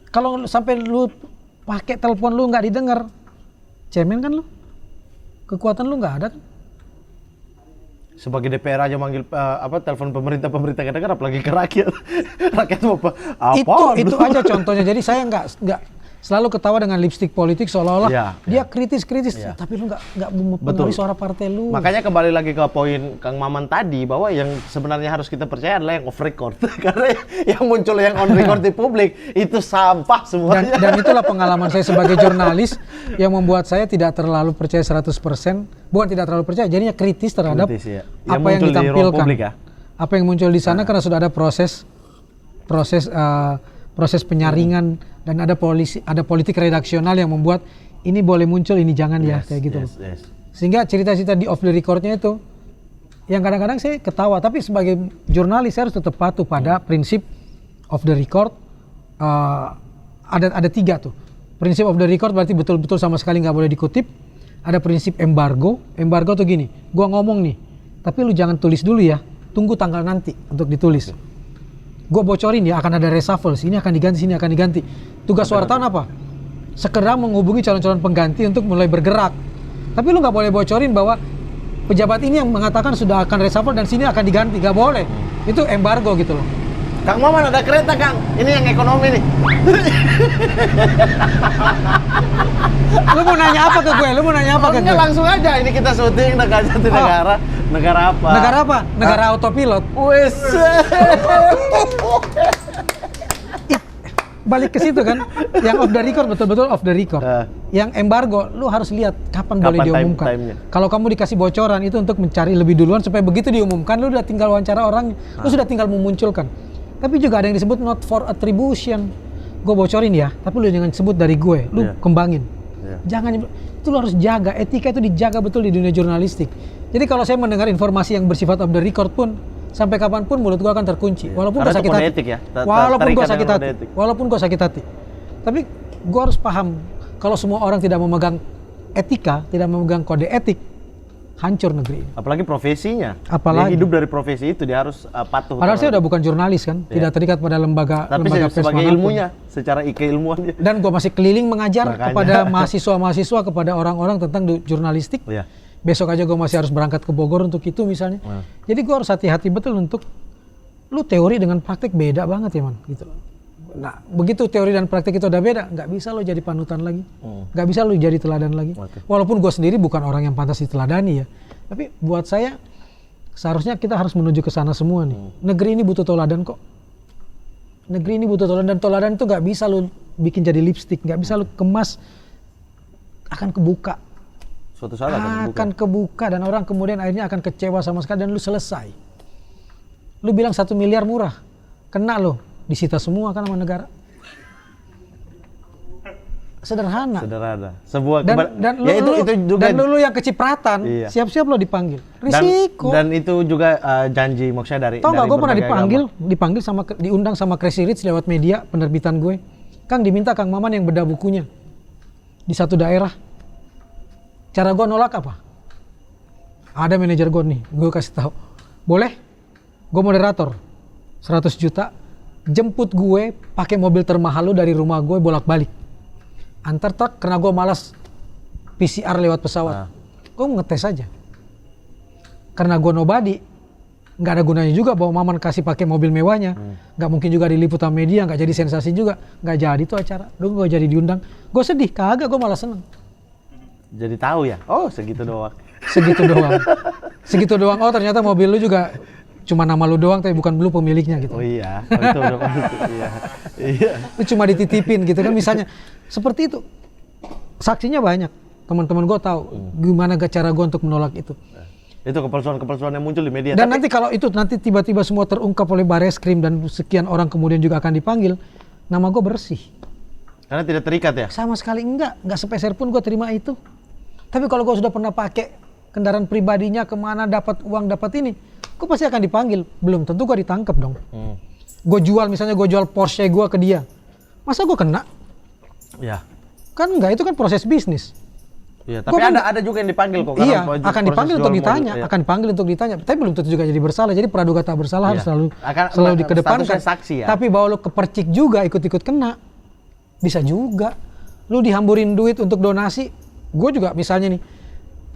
Kalau sampai lu pakai telepon lu nggak didengar, cemen kan lu? Kekuatan lu nggak ada kan? Sebagai DPR aja manggil telepon pemerintah kadang-kadang apalagi ke rakyat. Rakyat mau apa? Itu aja contohnya. Jadi saya nggak selalu ketawa dengan lipstick politik seolah-olah dia kritis, tapi lu nggak mempengaruhi suara partai lu. Makanya kembali lagi ke poin Kang Maman tadi bahwa yang sebenarnya harus kita percaya adalah yang off record. Karena yang muncul yang on record di publik itu sampah semuanya. Dan itulah pengalaman saya sebagai jurnalis yang membuat saya tidak terlalu percaya 100%, bukan tidak terlalu percaya, jadinya kritis terhadap apa yang ditampilkan. Apa yang muncul di sana karena sudah ada proses penyaringan dan ada politik redaksional yang membuat ini boleh muncul, ini jangan kayak gitu. Sehingga cerita-cerita di off the record-nya itu yang kadang-kadang saya ketawa, tapi sebagai jurnalis saya harus tetap patuh pada prinsip off the record. Ada 3 tuh. Prinsip off the record berarti betul-betul sama sekali nggak boleh dikutip. Ada prinsip embargo. Embargo tuh gini, gua ngomong nih, tapi lu jangan tulis dulu ya, tunggu tanggal nanti untuk ditulis. Gue bocorin ya, akan ada reshuffle, sini akan diganti. Tugas wartawan apa? Sekedar menghubungi calon-calon pengganti untuk mulai bergerak. Tapi lu nggak boleh bocorin bahwa pejabat ini yang mengatakan sudah akan reshuffle dan sini akan diganti, nggak boleh. Itu embargo gitu loh. Kang Maman ada kereta Kang, ini yang ekonomi nih. Lu mau nanya apa ke gue? Enggak, langsung aja, ini kita syuting negara. Negara apa? Negara autopilot. Wes. Balik ke situ kan, yang off the record betul-betul off the record. Yang embargo, lu harus lihat kapan boleh diumumkan. Kalau kamu dikasih bocoran itu untuk mencari lebih duluan supaya begitu diumumkan, lu udah tinggal wawancara orang, lu sudah tinggal memunculkan. Tapi juga ada yang disebut not for attribution. Gue bocorin ya, tapi lu jangan sebut dari gue, lu kembangin. Jangan, itu lu harus jaga, etika itu dijaga betul di dunia jurnalistik. Jadi kalau saya mendengar informasi yang bersifat off the record pun, sampai kapanpun mulut gua akan terkunci. Walaupun gua sakit hati. Walaupun gua sakit hati. Tapi gua harus paham, kalau semua orang tidak memegang etika, tidak memegang kode etik, hancur negeri ini. Apalagi profesinya. Dia hidup dari profesi itu, dia harus patuh. Padahal saya udah bukan jurnalis kan, tidak terikat pada lembaga pers sebagai ilmunya, secara keilmuannya. Dan gua masih keliling mengajar kepada mahasiswa-mahasiswa, kepada orang-orang tentang jurnalistik. Besok aja gue masih harus berangkat ke Bogor untuk itu misalnya. Jadi gue harus hati-hati betul untuk lu teori dengan praktik beda banget ya man, gitu. Nah begitu teori dan praktik itu udah beda, nggak bisa lo jadi panutan lagi, nggak bisa lo jadi teladan lagi. Walaupun gue sendiri bukan orang yang pantas diteladani ya, tapi buat saya seharusnya kita harus menuju ke sana semua nih. Negeri ini butuh teladan kok. Negeri ini butuh teladan, dan teladan itu nggak bisa lo bikin jadi lipstick, nggak bisa lo kemas, akan kebuka. Suatu saat akan kebuka dan orang kemudian akhirnya akan kecewa sama sekali dan lu selesai. Lu bilang 1 miliar murah, kena lo, disita semua kan sama negara. Sederhana. Sebuah dan lu yang kecipratan, siap-siap lo dipanggil. Risiko. Dan itu juga janji maksudnya dari. Tau nggak, gue pernah diundang sama Crazy Rich lewat media penerbitan gue. Kang diminta Kang Maman yang bedah bukunya di satu daerah. Cara gue nolak apa? Ada manajer gue nih, gue kasih tahu. Boleh? Gue moderator. 100 juta. Jemput gue pakai mobil termahal lu dari rumah gue bolak-balik. Antar truk karena gue malas PCR lewat pesawat. Gue ngetes aja. Karena gue nobody, nggak ada gunanya juga bahwa Maman kasih pakai mobil mewahnya. Nggak mungkin juga diliput sama media, nggak jadi sensasi juga. Nggak jadi tuh acara. Gue gak jadi diundang. Gue sedih, kagak, gue malah seneng. Jadi tahu ya, oh segitu doang. Segitu doang. Oh ternyata mobil lu juga cuma nama lu doang, tapi bukan lu pemiliknya gitu. Oh iya, itu udah pasti. Iya. Itu cuma dititipin gitu kan misalnya. Seperti itu. Saksinya banyak. Teman-teman gue tahu gimana cara gue untuk menolak itu. Itu kepalsuan yang muncul di media. Dan nanti kalau itu nanti tiba-tiba semua terungkap oleh Bareskrim dan sekian orang kemudian juga akan dipanggil, nama gue bersih. Karena tidak terikat ya? Sama sekali enggak sepeser pun gue terima itu. Tapi kalau gue sudah pernah pakai kendaraan pribadinya kemana dapat uang dapat ini, gue pasti akan dipanggil. Belum tentu gue ditangkap dong. gue jual misalnya gue jual Porsche gue ke dia, masa gue kena? Ya. Kan enggak, itu kan proses bisnis. Iya, tapi ada juga yang dipanggil kok. Iya, akan dipanggil untuk ditanya, akan dipanggil untuk ditanya. Tapi belum tentu juga jadi bersalah. Jadi praduga tak bersalah harus selalu dikedepankan. Saksi, ya. Tapi bahwa lu kepercik juga, ikut-ikut kena, bisa juga. Lu dihamburin duit untuk donasi. Gue juga misalnya nih,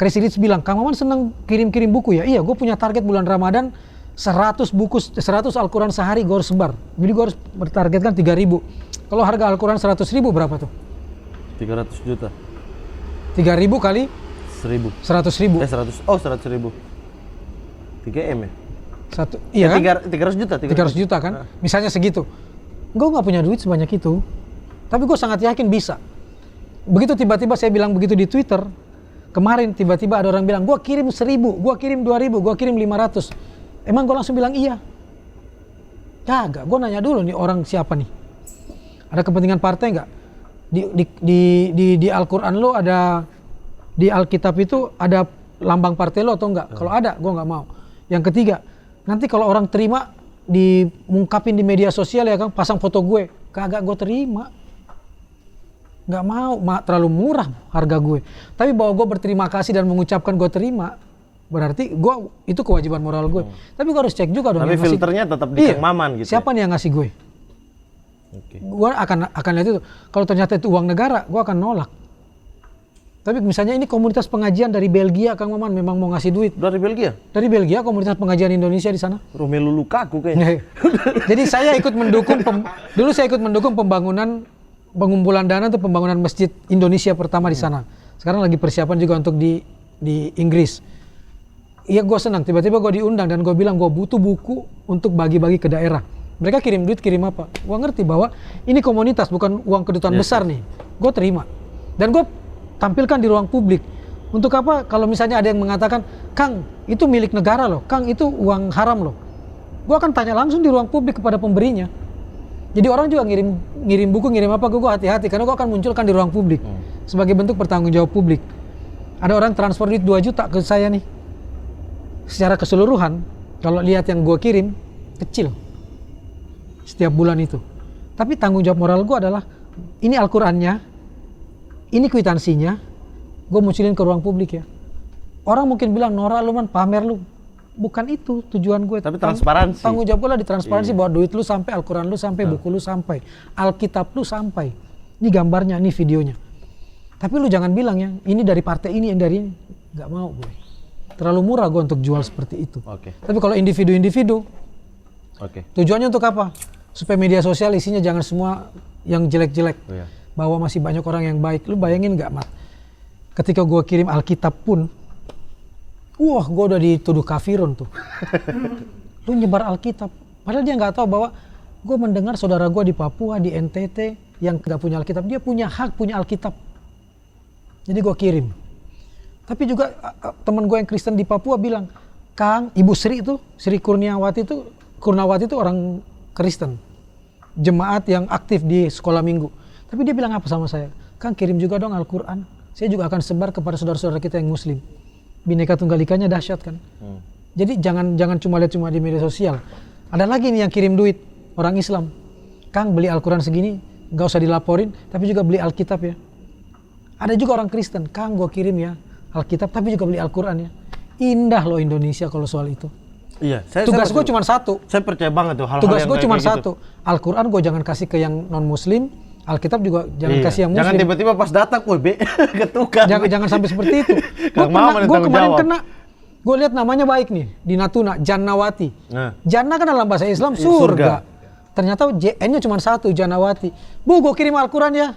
Crazy Rich bilang, Kang Maman seneng kirim-kirim buku ya. Iya, gue punya target bulan Ramadan 100 buku, 100 Al-Quran sehari gue harus sebar. Jadi gue harus bertargetkan 3.000. Kalau harga Al-Quran 100.000 berapa tuh? 300 juta. 3.000 kali 1.000. 100.000. 100.000. 3 M ya? Iya kan? 300 juta. 300 juta kan? Misalnya segitu. Gue nggak punya duit sebanyak itu. Tapi gue sangat yakin bisa. Begitu tiba-tiba saya bilang begitu di Twitter, kemarin tiba-tiba ada orang bilang, gue kirim 1.000, gue kirim 2.000, gue kirim 500. Emang gue langsung bilang iya? Kagak, gue nanya dulu nih orang siapa nih? Ada kepentingan partai nggak? Di Al-Quran lo ada, di Alkitab itu ada lambang partai lo atau enggak? Kalau ada, gue nggak mau. Yang ketiga, nanti kalau orang terima dimungkapin di media sosial ya kan, pasang foto gue, kagak gue terima. Nggak mau, terlalu murah harga gue. Tapi bahwa gue berterima kasih dan mengucapkan gue terima, berarti gue itu kewajiban moral gue. Tapi gue harus cek juga dong. Tapi filternya tetap di Kang Maman gitu. Siapa nih yang ngasih gue? Gue akan lihat itu. Kalau ternyata itu uang negara, gue akan nolak. Tapi misalnya ini komunitas pengajian dari Belgia, Kang Maman memang mau ngasih duit. Dari Belgia? Dari Belgia, komunitas pengajian Indonesia di sana. Romelu Lukaku kayaknya. Jadi saya ikut mendukung, dulu saya ikut mendukung pengumpulan dana untuk pembangunan masjid Indonesia pertama di sana. Sekarang lagi persiapan juga untuk di Inggris. Iya, gue senang. Tiba-tiba gue diundang dan gue bilang gue butuh buku untuk bagi-bagi ke daerah. Mereka kirim duit, kirim apa? Gue ngerti bahwa ini komunitas, bukan uang kedutaan besar nih. Gue terima. Dan gue tampilkan di ruang publik. Untuk apa? Kalau misalnya ada yang mengatakan, Kang, itu milik negara loh. Kang, itu uang haram loh. Gue akan tanya langsung di ruang publik kepada pemberinya. Jadi orang juga ngirim buku, ngirim apa, gue hati-hati. Karena gue akan munculkan di ruang publik. Sebagai bentuk pertanggung jawab publik. Ada orang transfer duit 2 juta ke saya nih. Secara keseluruhan, kalau lihat yang gue kirim, kecil. Setiap bulan itu. Tapi tanggung jawab moral gue adalah, ini Al-Qurannya, ini kwitansinya, gue munculin ke ruang publik ya. Orang mungkin bilang, Nora lu man, pamer lu. Bukan itu tujuan gue. Tapi transparansi. Tanggung jawab gue lah di transparansi, bahwa duit lu sampai, Al-Quran lu sampai, buku lu sampai, Alkitab lu sampai. Ini gambarnya, ini videonya. Tapi lu jangan bilang ya, ini dari partai ini, yang dari ini. Gak mau gue. Terlalu murah gue untuk jual seperti itu. Tapi kalau individu-individu, tujuannya untuk apa? Supaya media sosial isinya jangan semua yang jelek-jelek. Bahwa masih banyak orang yang baik. Lu bayangin gak, Mat? Ketika gue kirim Alkitab pun, wah, gue udah dituduh kafirun tuh. Lu nyebar Alkitab. Padahal dia nggak tahu bahwa gue mendengar saudara gue di Papua, di NTT, yang nggak punya Alkitab. Dia punya hak punya Alkitab. Jadi gue kirim. Tapi juga teman gue yang Kristen di Papua bilang, Kang, Ibu Sri itu, Sri Kurnawati itu orang Kristen. Jemaat yang aktif di sekolah minggu. Tapi dia bilang apa sama saya? Kang, kirim juga dong Al-Quran. Saya juga akan sebar kepada saudara-saudara kita yang Muslim. Bineka Tunggal Ikanya dahsyat kan. Jadi jangan cuma lihat cuma di media sosial. Ada lagi nih yang kirim duit, orang Islam. Kang, beli Al-Quran segini, nggak usah dilaporin, tapi juga beli Alkitab ya. Ada juga orang Kristen, Kang, gue kirim ya Alkitab, tapi juga beli Al-Quran ya. Indah loh Indonesia kalau soal itu. Iya. Tugas gue cuma satu. Saya percaya banget tuh hal-hal Tugas yang gue cuma satu. Al-Quran gue jangan kasih ke yang non-Muslim, Alkitab juga jangan kasih yang Muslim. Jangan tiba-tiba pas datang, ketukar. Jangan sampai seperti itu. Gue kemarin kena, gue lihat namanya baik nih di Natuna, Jannawati. Jannah kan dalam bahasa Islam surga. Ternyata JN-nya cuma satu, Jannawati. Bu, gue kirim Al-Quran ya.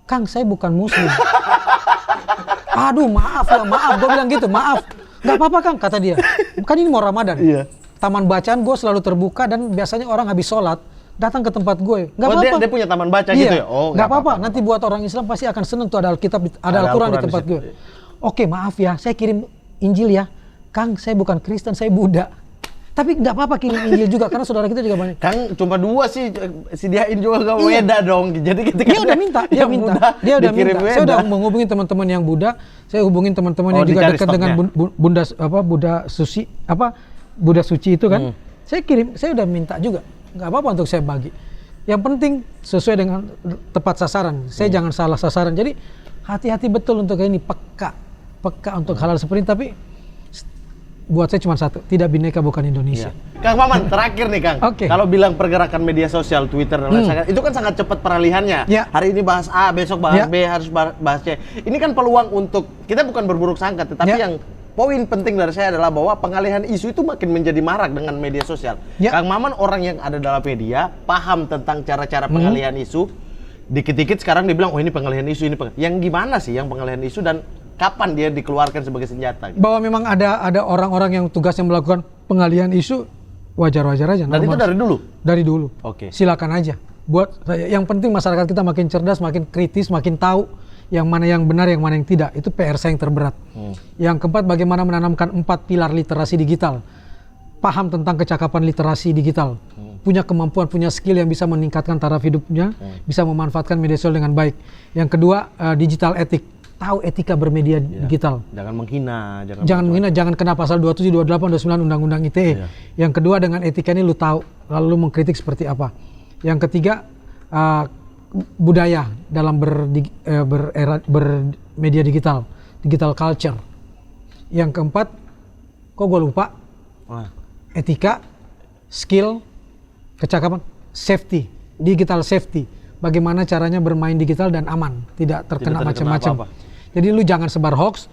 Kang, saya bukan Muslim. Aduh, maaf ya, maaf. Gue bilang gitu, maaf. Gak apa-apa Kang, kata dia. Kan ini mau Ramadan. Taman bacaan gue selalu terbuka dan biasanya orang habis sholat datang ke tempat gue. Gak apa-apa. Dia punya taman baca gitu ya? Oh, gak apa-apa. Nanti buat orang Islam pasti akan seneng tuh ada Alkitab, ada Al-Quran di tempat gue. Oke, maaf ya, saya kirim Injil ya. Kang, saya bukan Kristen, saya Buddha. Tapi nggak apa-apa kirim Injil juga karena saudara kita juga banyak. Kang, cuma 2 sih, sediain juga ke Weda dong. Jadi ketika dia udah minta, dia udah minta. Saya udah menghubungi teman-teman yang Buddha, saya hubungin teman-teman yang juga dekat dengan Buddha Suci itu kan. Saya kirim, saya udah minta juga. nggak apa-apa untuk saya bagi. Yang penting sesuai dengan tepat sasaran. Saya jangan salah sasaran. Jadi hati-hati betul untuk ini, peka untuk hal-hal seperti ini. Tapi buat saya cuma satu, tidak Bhinneka bukan Indonesia. Kang Maman, terakhir nih Kang. Kalau bilang pergerakan media sosial, Twitter dan lain sebagainya, itu kan sangat cepat peralihannya. Hari ini bahas A, besok bahas B, harus bahas C. Ini kan peluang untuk kita bukan berburuk sangka, tetapi yang poin penting dari saya adalah bahwa pengalihan isu itu makin menjadi marak dengan media sosial. Kang Maman orang yang ada dalam media, paham tentang cara-cara pengalihan isu. Dikit-dikit sekarang dibilang, oh ini pengalihan isu, ini yang gimana sih yang pengalihan isu dan kapan dia dikeluarkan sebagai senjata? Gitu? Bahwa memang ada orang-orang yang tugasnya melakukan pengalihan isu, wajar-wajar aja. Dan itu dari dulu? Dari dulu. Oke. Silakan aja. Buat saya, yang penting masyarakat kita makin cerdas, makin kritis, makin tahu yang mana yang benar, yang mana yang tidak. Itu PR saya yang terberat. Yang keempat, bagaimana menanamkan 4 pilar literasi digital. Paham tentang kecakapan literasi digital. Punya kemampuan, punya skill yang bisa meningkatkan taraf hidupnya, bisa memanfaatkan media sosial dengan baik. Yang kedua, digital etik. Tahu etika bermedia digital. Jangan menghina. Jangan menghina, jangan kena pasal 27, 28, 29 Undang-Undang ITE. Yang kedua, dengan etika ini lu tahu, lalu lu mengkritik seperti apa. Yang ketiga, budaya dalam bermedia digital, digital culture. Yang keempat, kok gue lupa? Etika, skill, kecakapan, safety, digital safety. Bagaimana caranya bermain digital dan aman, tidak terkena macam-macam. Jadi lu jangan sebar hoax,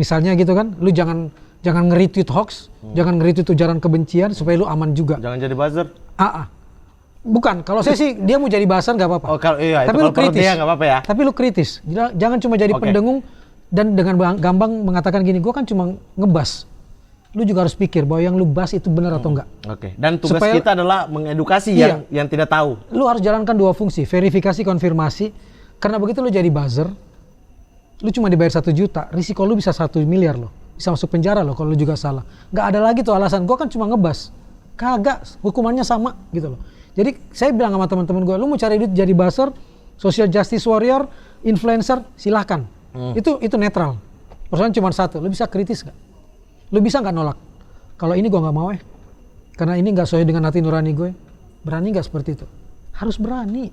misalnya gitu kan. Lu jangan nge-retweet hoax, jangan nge-retweet ujaran kebencian supaya lu aman juga. Jangan jadi buzzer. Bukan, kalau saya sih dia mau jadi buzzer nggak apa-apa. Tapi lu kritis. Nggak apa-apa ya. Tapi lu kritis. Jangan cuma jadi pendengung dan dengan gampang mengatakan gini, gua kan cuma ngebas. Lu juga harus pikir bahwa yang lu bahas itu benar atau enggak. Dan tugas kita adalah mengedukasi yang tidak tahu. Lu harus jalankan 2 fungsi, verifikasi, konfirmasi. Karena begitu lu jadi buzzer, lu cuma dibayar 1 juta, risiko lu bisa 1 miliar loh. Bisa masuk penjara loh kalau lu juga salah. Nggak ada lagi tuh alasan, gua kan cuma ngebas. Kagak, hukumannya sama gitu loh. Jadi saya bilang sama teman-teman gue, lu mau cari duit jadi buzzer, social justice warrior, influencer, silahkan. Itu netral. Persoalan cuma satu, lu bisa kritis nggak? Lu bisa nggak nolak? Kalau ini gue nggak mau karena ini nggak sesuai dengan hati nurani gue. Berani nggak seperti itu? Harus berani.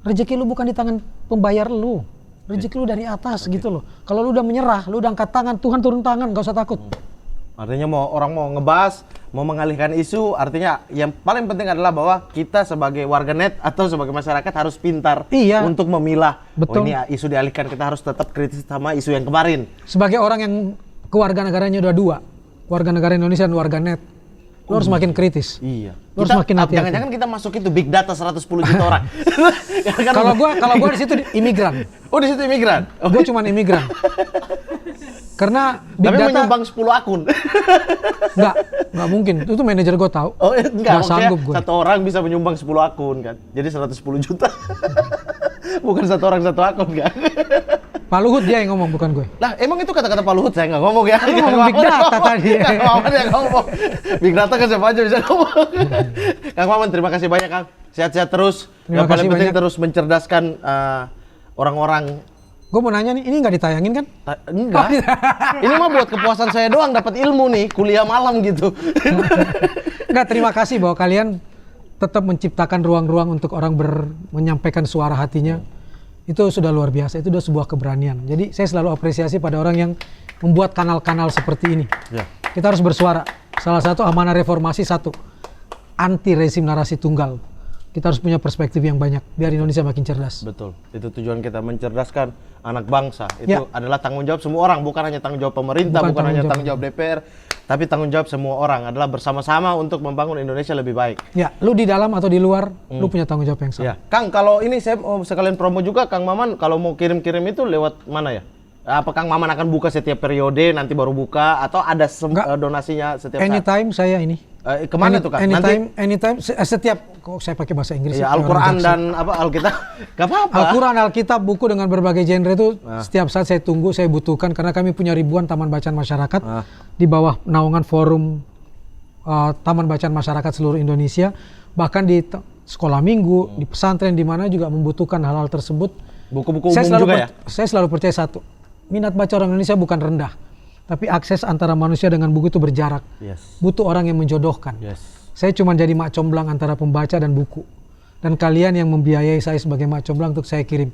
Rezeki lu bukan di tangan pembayar lu. Rezeki lu dari atas gitu loh. Kalau lu udah menyerah, lu udah angkat tangan, Tuhan turun tangan, nggak usah takut. Artinya orang mau ngebahas, mau mengalihkan isu, artinya yang paling penting adalah bahwa kita sebagai warganet atau sebagai masyarakat harus pintar untuk memilah. Betul. Oh ini isu dialihkan, kita harus tetap kritis sama isu yang kemarin. Sebagai orang yang kewarganegaranya udah 2, warga negara Indonesia dan warganet, lo harus makin kritis. Lo harus makin hati-hati. Jangan-jangan kita masuk itu big data 110 juta orang. Kalau gua di situ imigran. Oh di situ imigran. Gua cuma imigran. Karena big data menyumbang 10 akun. Enggak mungkin. Itu manajer gua tahu. Oh enggak sanggup gua. Satu orang bisa menyumbang 10 akun kan. Jadi 110 juta. Bukan satu orang satu akun kan. Pak Luhut dia yang ngomong, bukan gue. Lah emang itu kata-kata Pak Luhut, saya nggak ngomong ya. Lu ngomong big data tadi. Kang Maman yang ngomong. Big data kan siapa aja bisa ngomong. Kang Maman terima kasih banyak Kang. Sehat-sehat terus. Yang paling penting terus mencerdaskan orang-orang. Gue mau nanya nih, ini nggak ditayangin kan? Enggak. Ini mah buat kepuasan saya doang, dapat ilmu nih, kuliah malam gitu. Enggak, terima kasih bahwa kalian tetap menciptakan ruang-ruang untuk orang menyampaikan suara hatinya. Itu sudah luar biasa, itu sudah sebuah keberanian. Jadi saya selalu apresiasi pada orang yang membuat kanal-kanal seperti ini. Kita harus bersuara. Salah satu amanah reformasi, anti rezim narasi tunggal. Kita harus punya perspektif yang banyak, biar Indonesia makin cerdas. Betul, itu tujuan kita, mencerdaskan anak bangsa. Itu adalah tanggung jawab semua orang, bukan hanya tanggung jawab pemerintah, bukan hanya tanggung jawab DPR, tapi tanggung jawab semua orang adalah bersama-sama untuk membangun Indonesia lebih baik. Lu di dalam atau di luar, lu punya tanggung jawab yang sama. Kang, kalau ini saya mau sekalian promo juga, Kang Maman, kalau mau kirim-kirim itu lewat mana ya? Apa Kang Maman akan buka setiap periode, nanti baru buka, atau ada donasinya setiap saat? Anytime saya ini. Kemana tuh Kang? Anytime, setiap, kok saya pakai bahasa Inggris? Al-Quran dan Alkitab, gak apa-apa. Al-Quran, Alkitab, buku dengan berbagai genre itu setiap saat saya tunggu, saya butuhkan, karena kami punya ribuan taman bacaan masyarakat di bawah naungan forum taman bacaan masyarakat seluruh Indonesia, bahkan di sekolah minggu, di pesantren, di mana juga membutuhkan hal-hal tersebut. Buku-buku umum juga ya? Saya selalu percaya satu, minat baca orang Indonesia bukan rendah, tapi akses antara manusia dengan buku itu berjarak. Butuh orang yang menjodohkan. Saya cuma jadi mak comblang antara pembaca dan buku. Dan kalian yang membiayai saya sebagai mak comblang untuk saya kirim.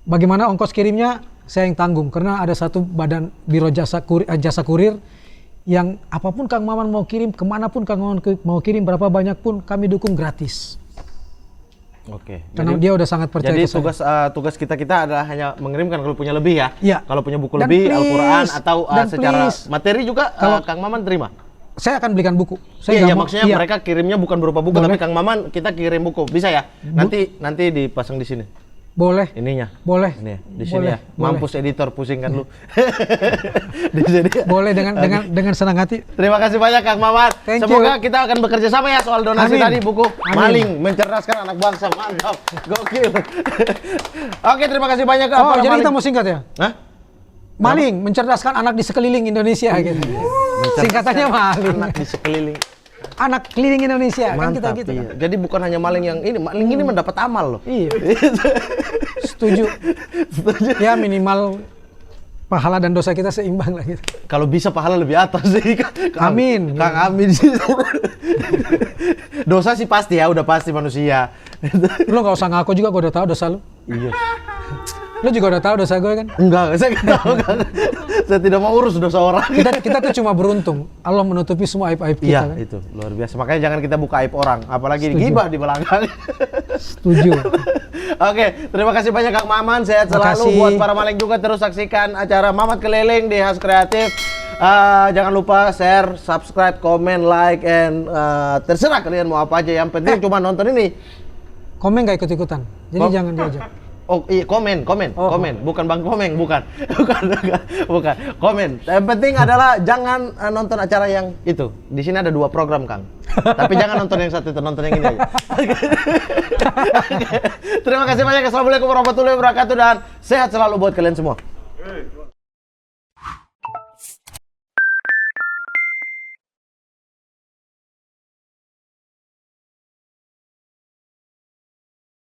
Bagaimana ongkos kirimnya? Saya yang tanggung. Karena ada satu badan biro jasa kurir yang apapun Kang Maman mau kirim, kemanapun Kang Maman mau kirim, berapa banyak pun kami dukung gratis. Oke. Karena dia udah sangat percaya jadi ke saya. tugas kita adalah hanya mengirimkan kalau punya lebih ya. Iya. Kalau punya buku Dan lebih, please, Al-Quran atau secara please, materi juga kalau Kang Maman terima. Saya akan belikan buku. Iya, Saya maksudnya mereka kirimnya bukan berupa buku, Boleh. tapi Kang Maman kita kirim buku. Bisa ya? Nanti dipasang di sini. Boleh. Ininya. Boleh. Ini ya, di sini Boleh. ya. Mampus editor pusing kan lu. Di sini. Boleh dengan senang hati. Terima kasih banyak Kang Maman. Thank Semoga you. kita akan bekerja sama ya soal donasi Amin. tadi buku Amin. Maling Mencerdaskan Anak Bangsa. Mantap. Gokil. Oke, terima kasih banyak Kak. Oh, para jadi maling. kita mau singkat ya? Hah? Maling, mencerdaskan anak di sekeliling Indonesia gitu. Singkatannya maling. Anak di sekeliling. Anak keliling Indonesia kan kita Mantap, gitu iya. kan. Jadi bukan hanya maling yang ini, maling ini mendapat amal loh. Iya. Setuju. Ya minimal pahala dan dosa kita seimbang lah gitu. Kalau bisa pahala lebih atas sih. Amin. Kang Amin sih. Dosa sih pasti ya, udah pasti manusia. Lu gak usah ngaku juga, gue udah tahu dosa lu. Iya. Lu juga udah tahu dosa gue kan. Enggak, saya nggak tahu. Saya tidak mau urus dosa orang. Kita tuh cuma beruntung. Allah menutupi semua aib-aib kita Iya, kan. itu luar biasa. Makanya jangan kita buka aib orang, apalagi Setuju. gibah di belakang. Setuju. Oke, terima kasih banyak Kang Maman. Sehat selalu. Makasih. Buat para maling juga terus saksikan acara Mamat Keliling di Has Kreatif. Jangan lupa share, subscribe, comment, like, and terserah kalian mau apa aja. Yang penting cuma nonton ini. Komen gak ikut-ikutan. Jadi jangan diajak. Oh iya, komen, bukan Bang Komeng, bukan, komen. Yang penting adalah jangan nonton acara yang itu. Di sini ada 2 program Kang, tapi jangan nonton yang satu itu, nonton yang ini aja. Oke. Terima kasih banyak. Assalamualaikum warahmatullahi wabarakatuh dan sehat selalu buat kalian semua.